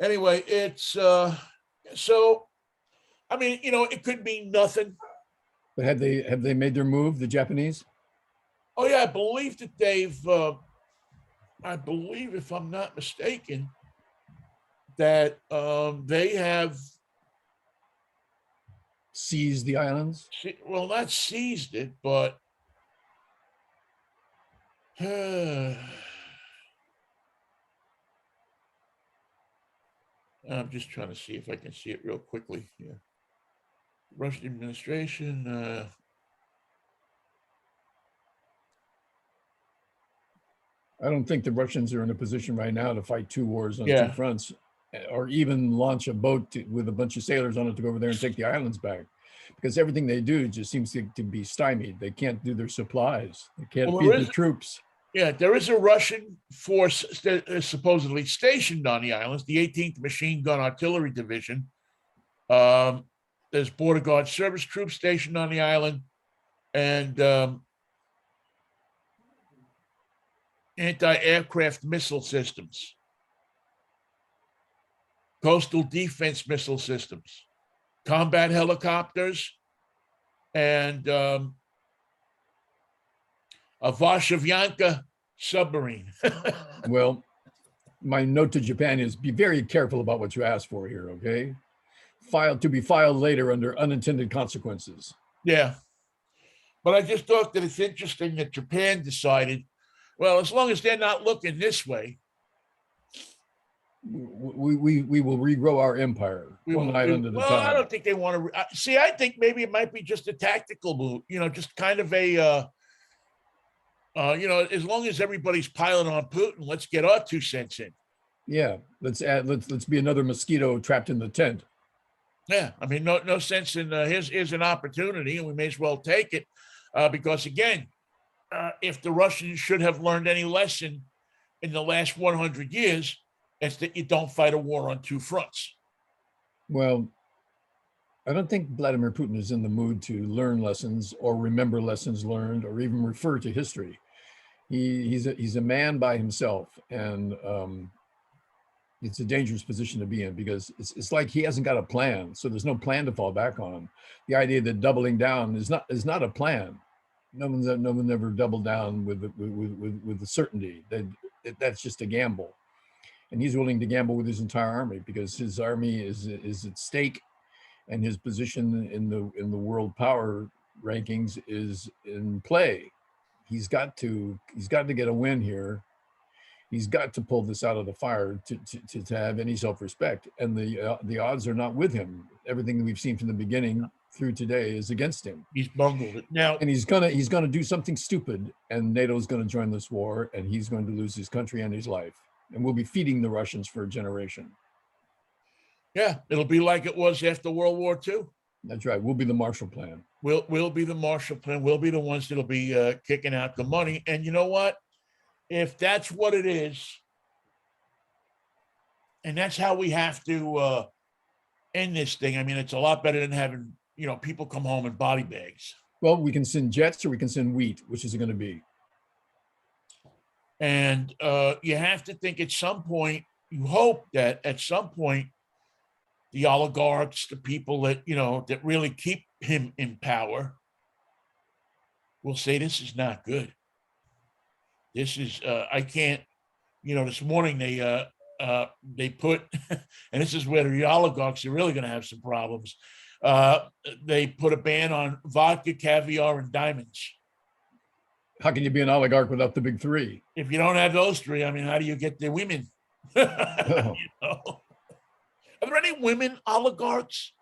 Anyway, it's so. I mean, it could be nothing. But have they made their move, the Japanese? Oh yeah, I believe that they've. I believe, if I'm not mistaken, that they have seized the islands. Well, not seized it, but I'm just trying to see if I can see it real quickly. Yeah, Russian administration. I don't think the Russians are in a position right now to fight two wars on two fronts, or even launch a boat with a bunch of sailors on it to go over there and take the islands back, because everything they do just seems to be stymied. They can't do their supplies. They can't feed the troops. Yeah, there is a Russian force that is supposedly stationed on the islands, the 18th Machine Gun Artillery Division. There's Border Guard service troops stationed on the island, and anti-aircraft missile systems, coastal defense missile systems, combat helicopters, and a Varshavyanka submarine. Well, my note to Japan is be very careful about what you ask for here, okay? To be filed later under unintended consequences. Yeah. But I just thought that it's interesting that Japan decided, well, as long as they're not looking this way, we will regrow our empire one island at a time. I don't think they want to. See, I think maybe it might be just a tactical move. Just kind of a. As long as everybody's piling on Putin, let's get our 2 cents in. Yeah, let's be another mosquito trapped in the tent. Yeah, I mean, no sense in here's an opportunity, and we may as well take it, because again. If the Russians should have learned any lesson in the last 100 years, it's that you don't fight a war on 2 fronts. Well, I don't think Vladimir Putin is in the mood to learn lessons or remember lessons learned or even refer to history. He's a man by himself, and it's a dangerous position to be in because it's like he hasn't got a plan, so there's no plan to fall back on. The idea that doubling down is not a plan. No one's ever doubled down with the certainty that that's just a gamble, and he's willing to gamble with his entire army because his army is at stake, and his position in the world power rankings is in play. He's got to get a win here. He's got to pull this out of the fire to have any self-respect, and the odds are not with him. Everything that we've seen from the beginning through today is against him. He's bungled it now, and he's gonna do something stupid, and NATO's gonna join this war, and he's going to lose his country and his life, and we'll be feeding the Russians for a generation. Yeah, it'll be like it was after World War II. That's right. We'll be the Marshall Plan. We'll be the Marshall Plan. We'll be the ones that'll be kicking out the money. And you know what? If that's what it is, and that's how we have to end this thing. I mean, it's a lot better than having people come home in body bags. Well, we can send jets or we can send wheat. Which is it going to be? And you have to think at some point you hope that at some point the oligarchs, the people that that really keep him in power, will say this is not good. This is I can't. This morning they put, and this is where the oligarchs are really going to have some problems. They put a ban on vodka, caviar, and diamonds. How can you be an oligarch without the big three? If you don't have those three, I mean, how do you get the women? Oh. Are there any women oligarchs?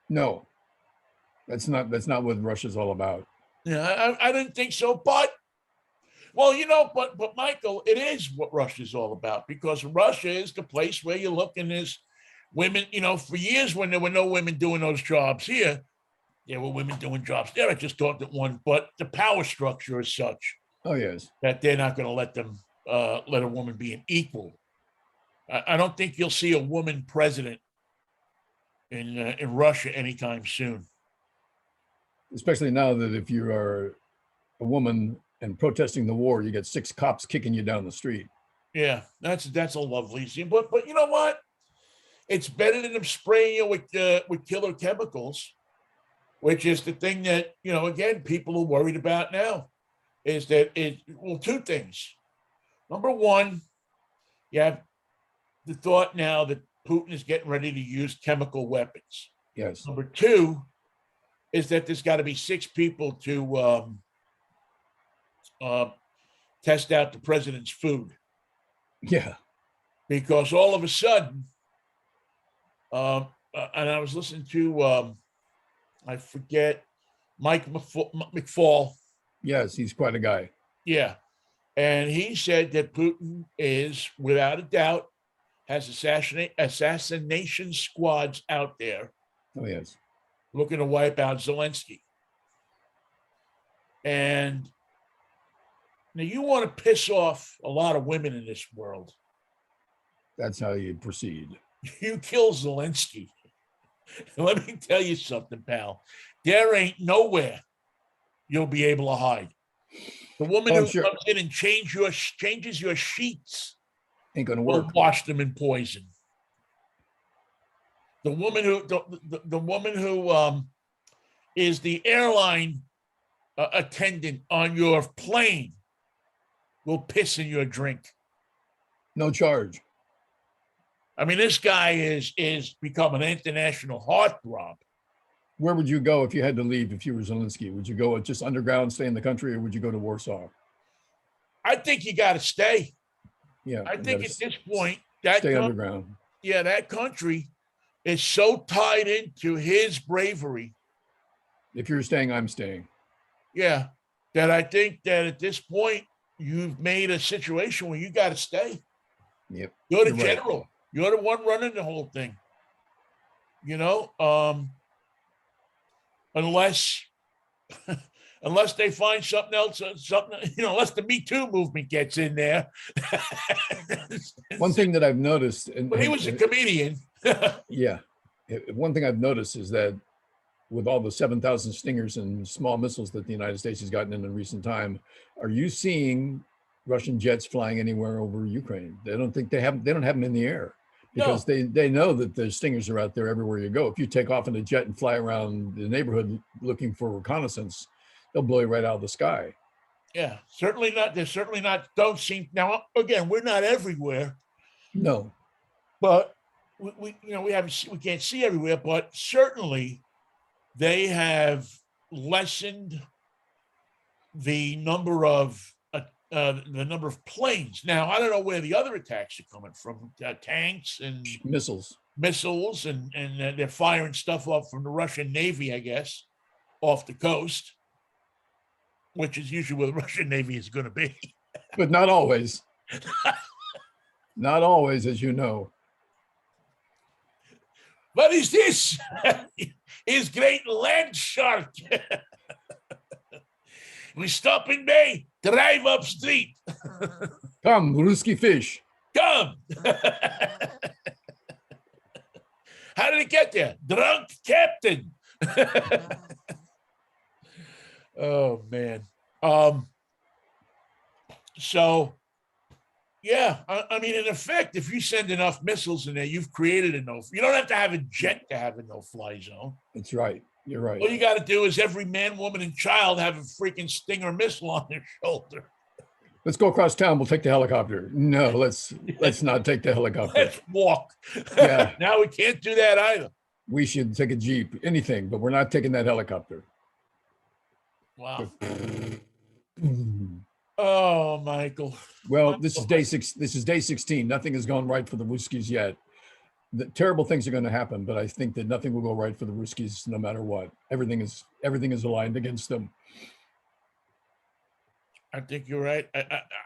No, that's not what Russia's all about. Yeah, I didn't think so. But but Michael, it is what Russia's all about, because Russia is the place where you look and there's women. For years when there were no women doing those jobs here, there were women doing jobs there. I just talked at one, but the power structure is such. Oh yes, that they're not going to let a woman be an equal. I don't think you'll see a woman president in Russia anytime soon. Especially now that if you are a woman and protesting the war, you get 6 cops kicking you down the street. Yeah, that's a lovely scene. But you know what? It's better than them spraying you with killer chemicals, which is the thing that again people are worried about now. Is that two things. Number one, you have the thought now that Putin is getting ready to use chemical weapons. Yes. Number two is that there's got to be 6 people to test out the president's food. Yeah. Because all of a sudden, and I was listening to, I forget, Mike McFall. Yes, he's quite a guy. Yeah. And he said that Putin is, without a doubt, has assassination squads out there. Oh, yes. Looking to wipe out Zelensky. And now you want to piss off a lot of women in this world. That's how you proceed. You kill Zelensky. Let me tell you something, pal. There ain't nowhere you'll be able to hide. The woman who comes in and changes your sheets ain't gonna work. Wash them in poison. The woman who is the airline attendant on your plane will piss in your drink. No charge. I mean, this guy is become an international heartthrob. Where would you go if you had to leave if you were Zelensky? Would you go just underground, stay in the country, or would you go to Warsaw? I think you got to stay. Yeah. I think at this point, stay underground. Yeah, that country is so tied into his bravery. If you're staying, I'm staying. Yeah, that I think that at this point, you've made a situation where you got to stay. Yep. You're the general. Right. You're the one running the whole thing. Unless they find something else, unless the Me Too movement gets in there. One thing that I've noticed, but he was a comedian. Yeah. One thing I've noticed is that with all the 7,000 Stingers and small missiles that the United States has gotten in recent time, are you seeing Russian jets flying anywhere over Ukraine? They don't have them in the air because they know that the Stingers are out there everywhere you go. If you take off in a jet and fly around the neighborhood looking for reconnaissance, they'll blow you right out of the sky. Yeah, certainly not. They're certainly not. Don't seem now. Again, we're not everywhere. No, but we can't see everywhere. But certainly, they have lessened the number of planes. Now, I don't know where the other attacks are coming from. Tanks and missiles, and they're firing stuff off from the Russian Navy, I guess, off the coast, which is usually where the Russian Navy is going to be. But not always. Not always, as you know. What is this? His great land shark. We stop in bay, drive up street. Come, Ruski fish. Come. How did it get there? Drunk captain. Oh man. So Yeah, I mean, in effect, if you send enough missiles in there, you've created a no. You don't have to have a jet to have a no-fly zone. That's right. You're right. All you got to do is every man, woman, and child have a freaking Stinger missile on their shoulder. Let's go across town. We'll take the helicopter. No, let's not take the helicopter. Let's walk. Yeah. Now we can't do that either. We should take a Jeep, anything, but we're not taking that helicopter. Wow. Oh, Michael. Well, this is day 6. This is day 16. Nothing has gone right for the Ruskies yet. The terrible things are going to happen, but I think that nothing will go right for the Ruskies no matter what. Everything is aligned against them. I think you're right.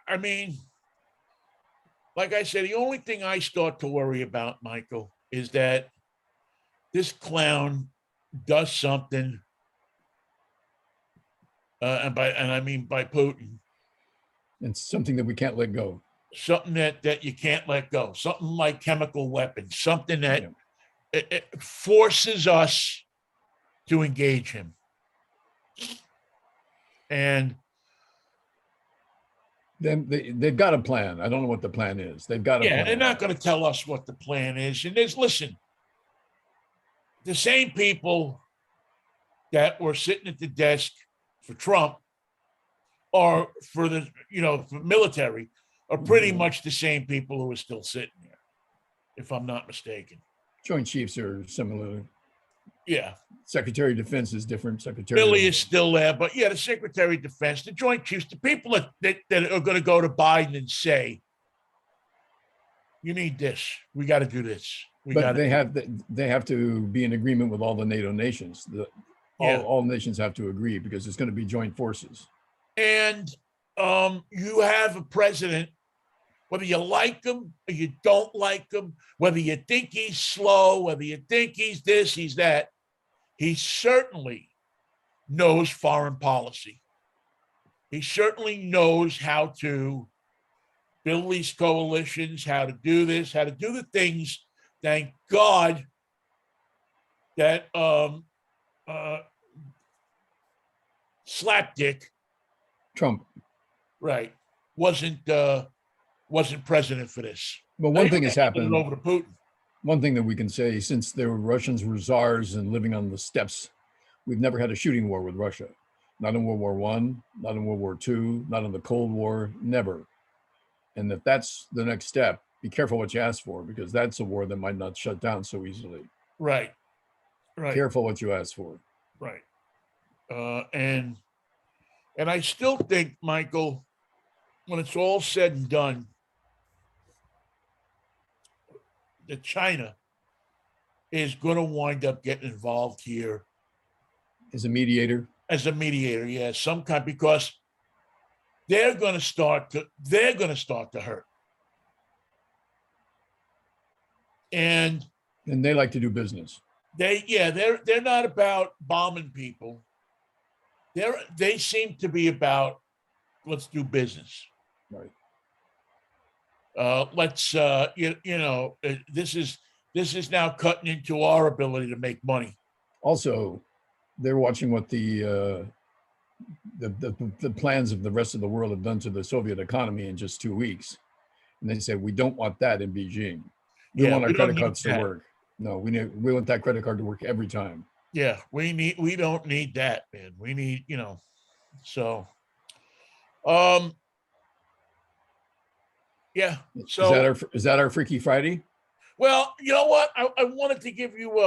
I mean, like I said, the only thing I start to worry about, Michael, is that this clown does something, and I mean by Putin. It's something that we can't let go. Something that you can't let go. Something like chemical weapons. Something that it forces us to engage him. And then they've got a plan. I don't know what the plan is. They've got a plan. They're not going to tell us what the plan is. And listen, the same people that were sitting at the desk for Trump or for the, for military are pretty much the same people who are still sitting there, if I'm not mistaken. Joint Chiefs are similar. Yeah. Secretary of Defense is different. Secretary Billy is still there, but the Secretary of Defense, the Joint Chiefs, the people that are going to go to Biden and say, you need this. We got to do this. They have to be in agreement with all the NATO nations. All nations have to agree because it's going to be joint forces. And you have a president, whether you like him or you don't like him, whether you think he's slow, whether you think he's this, he's that, he certainly knows foreign policy. He certainly knows how to build these coalitions, how to do this, how to do the things. Thank God that slapdick Trump, right, wasn't president for this. But one thing has happened over to Putin. One thing that we can say, since the Russians were czars and living on the steppes, we've never had a shooting war with Russia. Not in World War I, not in World War II, not in the Cold War, never. And if that's the next step, be careful what you ask for, because that's a war that might not shut down so easily. Right. Careful what you ask for. Right. And I still think, Michael, when it's all said and done, that China is going to wind up getting involved here as a mediator. Some kind, because they're going to start to hurt, and they like to do business. They're not about bombing people. They seem to be about, let's do business. Right. This is now cutting into our ability to make money. Also, they're watching what the plans of the rest of the world have done to the Soviet economy in just 2 weeks, and they say we don't want that in Beijing. We want our credit cards to work. No, we want that credit card to work every time. Yeah, we don't need that, man. We need, so. Yeah. So is that our Freaky Friday? Well, you know what? I wanted to give you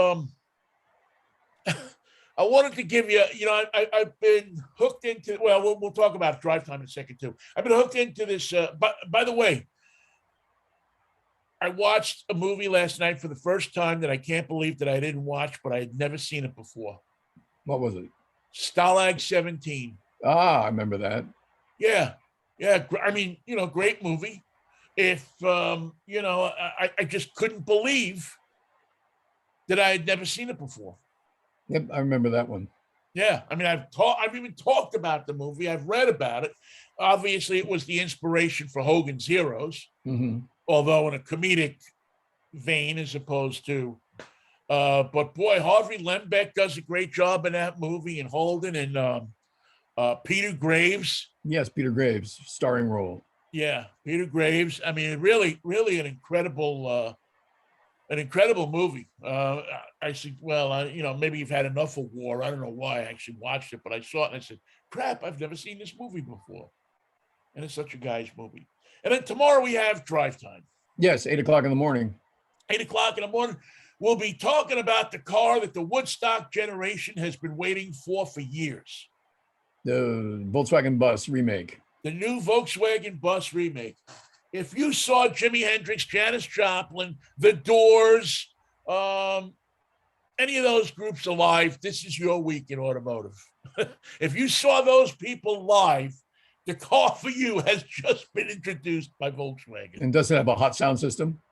I've been hooked into, we'll talk about drive time in a second too. I've been hooked into this, by the way, I watched a movie last night for the first time that I can't believe that I didn't watch, but I had never seen it before. What was it? Stalag 17. Ah, I remember that. Yeah. I mean, great movie. If I just couldn't believe that I had never seen it before. Yep, I remember that one. Yeah, I mean, I've even talked about the movie. I've read about it. Obviously, it was the inspiration for Hogan's Heroes, although in a comedic vein as opposed to. But boy, Harvey Lembeck does a great job in that movie, and Holden and Peter Graves. Yes, Peter Graves, starring role. Yeah, Peter Graves. I mean, really an incredible movie. I said, well, maybe you've had enough of war. I don't know why I actually watched it, but I saw it and I said, crap, I've never seen this movie before. And it's such a guy's movie. And then tomorrow we have Drive Time. Yes, 8 o'clock in the morning. 8 o'clock in the morning. We'll be talking about the car that the Woodstock generation has been waiting for years. The Volkswagen Bus remake. The new Volkswagen Bus remake. If you saw Jimi Hendrix, Janis Joplin, The Doors, any of those groups alive, this is your week in automotive. If you saw those people live, the car for you has just been introduced by Volkswagen. And does it have a hot sound system?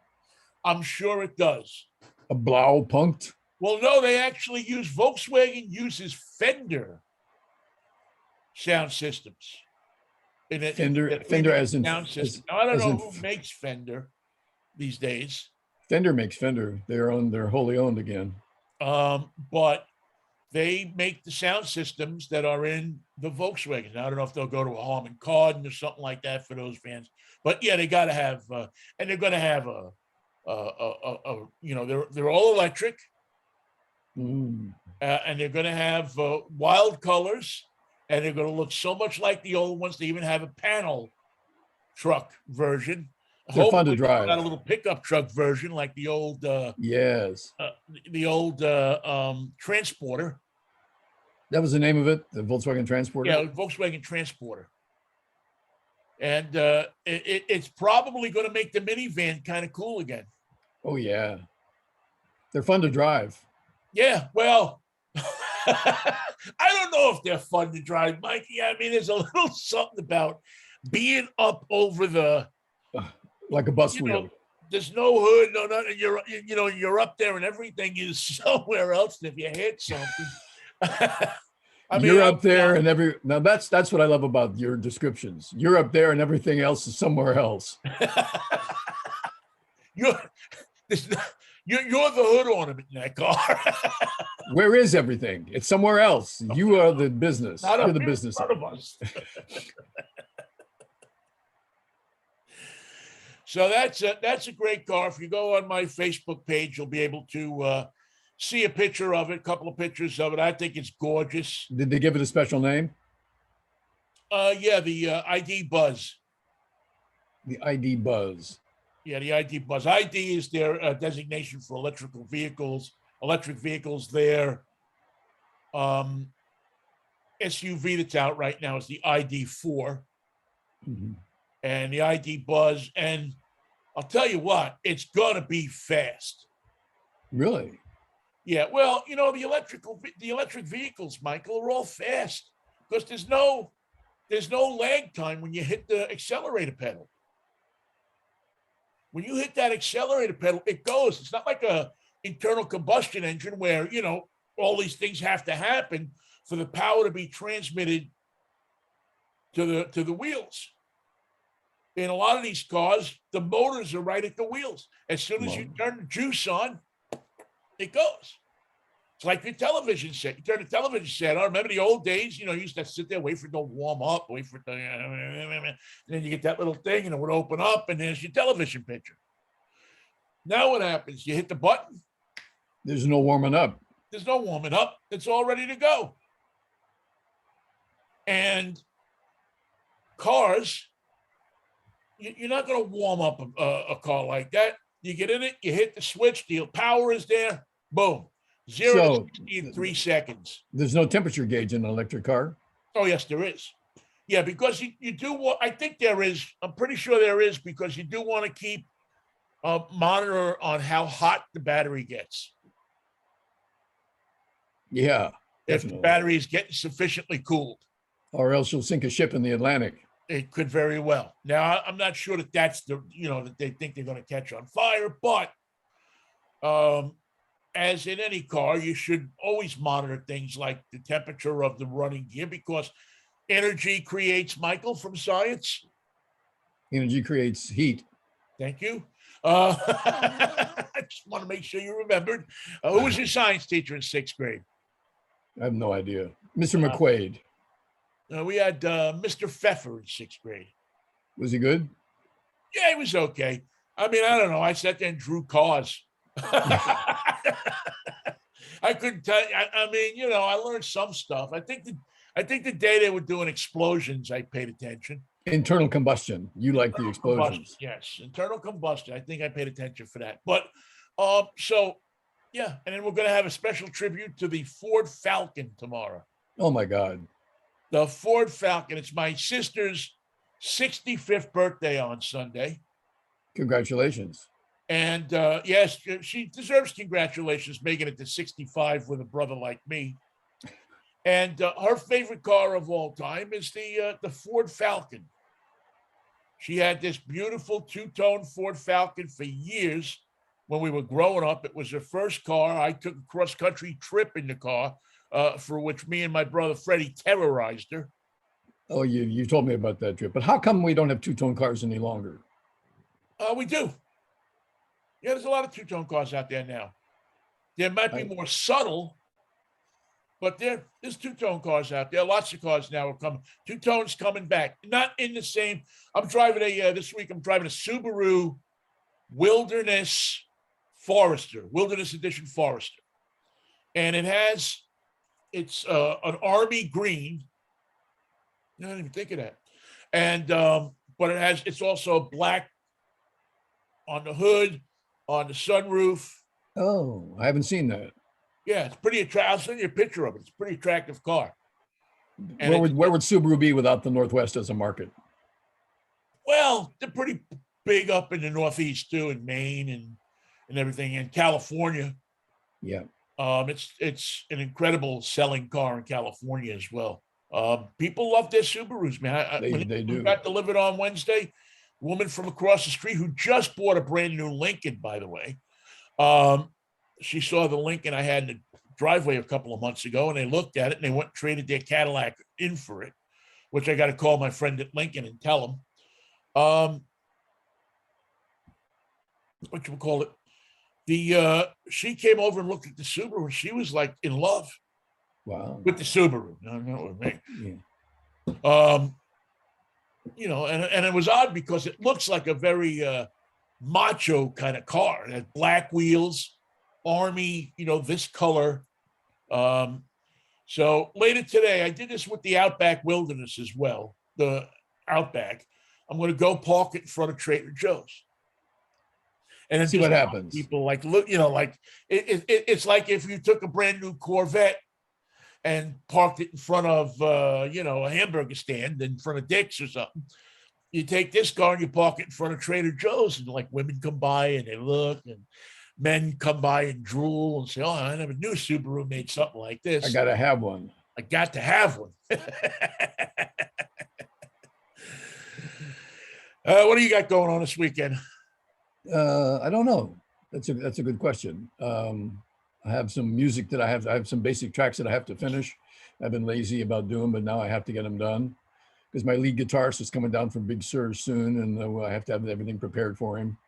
I'm sure it does. A Blaupunkt? Well, no, they actually Volkswagen uses Fender sound systems. Fender as in sound system. Now, I don't know who makes Fender these days. Fender makes Fender. They're wholly owned again. But they make the sound systems that are in the Volkswagen. Now, I don't know if they'll go to a Harman Kardon or something like that for those fans. But yeah, they got to have, and they're going to have they're all electric. And they're going to have wild colors. And they're going to look so much like the old ones. They even have a panel truck version. They're fun to drive. Got a little pickup truck version, like the old Transporter. That was the name of it, the Volkswagen Transporter. Yeah, Volkswagen Transporter. And it's probably going to make the minivan kind of cool again. Oh yeah, they're fun to drive. Yeah, well. I don't know if they're fun to drive, Mikey. I mean, there's a little something about being up over the like a bus wheel. There's no hood, no nothing. You're up there, and everything is somewhere else. And if you hit something, you're up there, and now that's what I love about your descriptions. You're up there, and everything else is somewhere else. You're the hood ornament in that car. Where is everything? It's somewhere else. You are the business. You're the business. Part of us. So that's a great car. If you go on my Facebook page, you'll be able to see a picture of it, a couple of pictures of it. I think it's gorgeous. Did they give it a special name? Yeah, the ID Buzz. The ID Buzz. Yeah, the ID Buzz. ID is their designation for electric vehicles. Their SUV that's out right now is the ID4. And the ID Buzz. And I'll tell you what, it's going to be fast. Really? Yeah, well, the electric vehicles, Michael, are all fast because there's no lag time when you hit the accelerator pedal. When you hit that accelerator pedal, it goes. It's not like a internal combustion engine where, all these things have to happen for the power to be transmitted to the wheels. In a lot of these cars, the motors are right at the wheels. As soon as you turn the juice on, it goes. It's like your television set. You turn the television set on. Remember the old days? You used to sit there, wait for it to warm up, wait for it to, and then you get that little thing, and it would open up, and there's your television picture. Now what happens? You hit the button. There's no warming up. There's no warming up. It's all ready to go. And cars, you're not going to warm up a car like that. You get in it, you hit the switch, the power is there, boom. 0 to 60 in 3 seconds. There's no temperature gauge in an electric car? Oh, yes, there is. Yeah, because you do want, I think there is, I'm pretty sure there is, because you do want to keep a monitor on how hot the battery gets. Yeah. If the battery is getting sufficiently cooled. Or else you'll sink a ship in the Atlantic. It could very well. Now, I'm not sure that that's that they think they're going to catch on fire, but as in any car, you should always monitor things like the temperature of the running gear, because energy creates, Michael, from science. Energy creates heat. Thank you. I just want to make sure you remembered. Who was your science teacher in 6th grade? I have no idea. Mr. McQuaid. We had Mr. Pfeffer in 6th grade. Was he good? Yeah, he was okay. I mean, I don't know. I sat there and drew cars. I couldn't tell you. I mean, you know, I learned some stuff. I think the day they were doing explosions, I paid attention. Internal combustion. You like the Combustion, explosions. yes, internal combustion. I think I paid attention for that. But so yeah, and then we're gonna have a special tribute to the Ford Falcon tomorrow. Oh my God. The Ford Falcon. It's my sister's 65th birthday on Sunday. Congratulations. And yes, she deserves congratulations making it to 65 with a brother like me. And her favorite car of all time is the Ford Falcon. She had this beautiful two-tone Ford Falcon for years when we were growing up. It was her first car. I took a cross-country trip in the car for which me and my brother Freddie terrorized her. Oh, you told me about that trip. But how come we don't have two-tone cars any longer? We do. Yeah, there's a lot of two-tone cars out there now. There might be more subtle, but there's two-tone cars out there. Lots of cars now are coming. Two-tones coming back. Not in the same. I'm driving this week. I'm driving a Subaru Wilderness Forester, Wilderness Edition Forester, and it's an army green. I didn't even think of that. And but it's also black on the hood, on the sunroof. Oh, I haven't seen that. Yeah, it's pretty attractive. I'll send you a picture of it. It's a pretty attractive car. And where would Subaru be without the Northwest as a market? Well, they're pretty big up in the Northeast too, in Maine and everything, in California. Yeah. It's an incredible selling car in California as well. People love their Subarus, man. They do. Got delivered on Wednesday. Woman from across the street who just bought a brand new Lincoln, by the way. She saw the Lincoln I had in the driveway a couple of months ago, and they looked at it and they went and traded their Cadillac in for it, which I got to call my friend at Lincoln and tell him. What you call it? She came over and looked at the Subaru, and she was like in love. Wow. With the Subaru, not with me. Yeah. You know, and it was odd because it looks like a very macho kind of car. It had black wheels, army, you know, this color. So later today, I did this with the Outback Wilderness as well. The Outback. I'm going to go park it in front of Trader Joe's. And then see what happens. People like, look, you know, like it's like if you took a brand new Corvette and parked it in front of, you know, a hamburger stand in front of Dick's or something. You take this car and you park it in front of Trader Joe's, and like women come by and they look, and men come by and drool and say, "Oh, I never knew Subaru made something like this. I got to have one. I got to have one." What do you got going on this weekend? I don't know. That's a good question. I have some music that I have some basic tracks that I have to finish. I've been lazy about doing, but now I have to get them done because my lead guitarist is coming down from Big Sur soon, and I have to have everything prepared for him.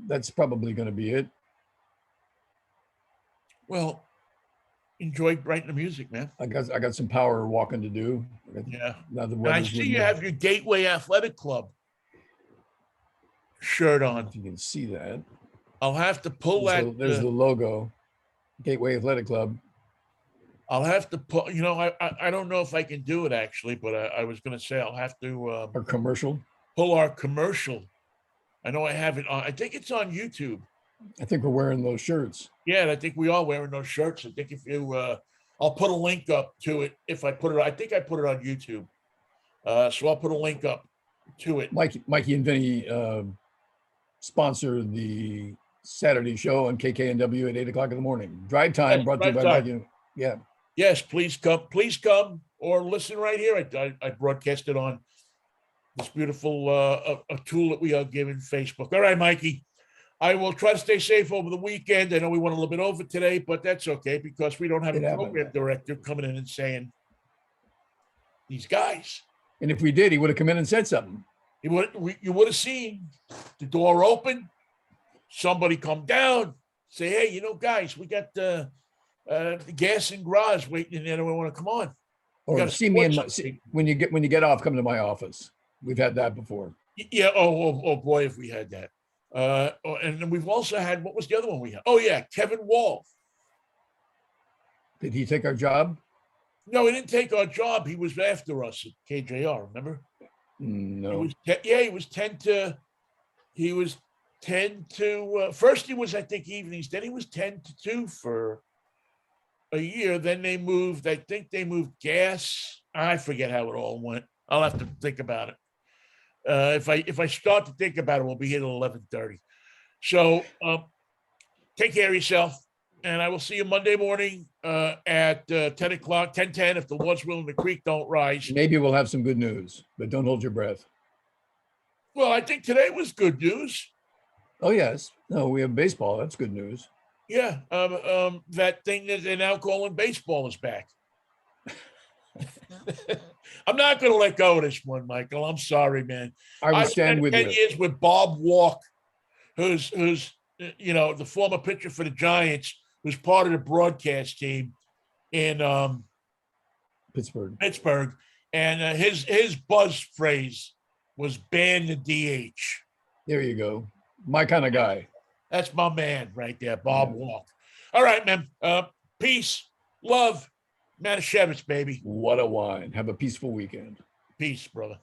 That's probably going to be it. Well, enjoy writing the music, man. I got some power walking to do. Yeah. Now the I see you have your Gateway Athletic Club shirt on. If you can see that. I'll have to pull there's the logo, Gateway Athletic Club. I'll have to put, you know, I don't know if I can do it actually, but I was going to say I'll have to our commercial. Pull our commercial. I know I have it on. I think it's on YouTube. I think we're wearing those shirts. Yeah, I think we are wearing those shirts. I think if you, I'll put a link up to it if I put it. I think I put it on YouTube. So I'll put a link up to it. Mikey and Vinnie sponsor the Saturday show on KKNW at 8:00 in the morning. Drive Time brought to you by Mikey. Yeah. Yes, please come or listen right here. I broadcast it on this beautiful a tool that we are giving Facebook. All right, Mikey. I will try to stay safe over the weekend. I know we went a little bit over today, but that's okay because we don't have a program director coming in and saying these guys. And if we did, he would have come in and said something. You would have seen the door open, somebody come down, say, "Hey, you know, guys, we got the gas and garage waiting in there. We want to come on." We got Or a see me in sports my team. when you get off, come to my office. We've had that before. Yeah. Oh boy, if we had that. And then we've also had, what was the other one we had? Oh yeah, Kevin Wall. Did he take our job? No, he didn't take our job. He was after us at KJR. Remember? No. He was he was 10 to. He was 10 to. First, he was, I think, evenings. Then he was 10 to 2 for a year. Then they moved. I think they moved gas. I forget how it all went. I'll have to think about it. If I start to think about it, we'll be here till 11:30. So take care of yourself, and I will see you Monday morning at 10 o'clock, 10:10. If the Lord's willing, the creek don't rise. Maybe we'll have some good news, but don't hold your breath. Well, I think today was good news. Oh yes, no, we have baseball. That's good news. Yeah, that thing that they're now calling baseball is back. I'm not going to let go of this one, Michael. I'm sorry, man. I will stand spent with 10 you. years with Bob Walk, who's the former pitcher for the Giants, who's part of the broadcast team in Pittsburgh, and his buzz phrase was "ban the DH." There you go. My kind of guy. That's my man right there, Bob Walk. All right, man. Peace, love, Manischewitz, baby. What a wine. Have a peaceful weekend. Peace, brother.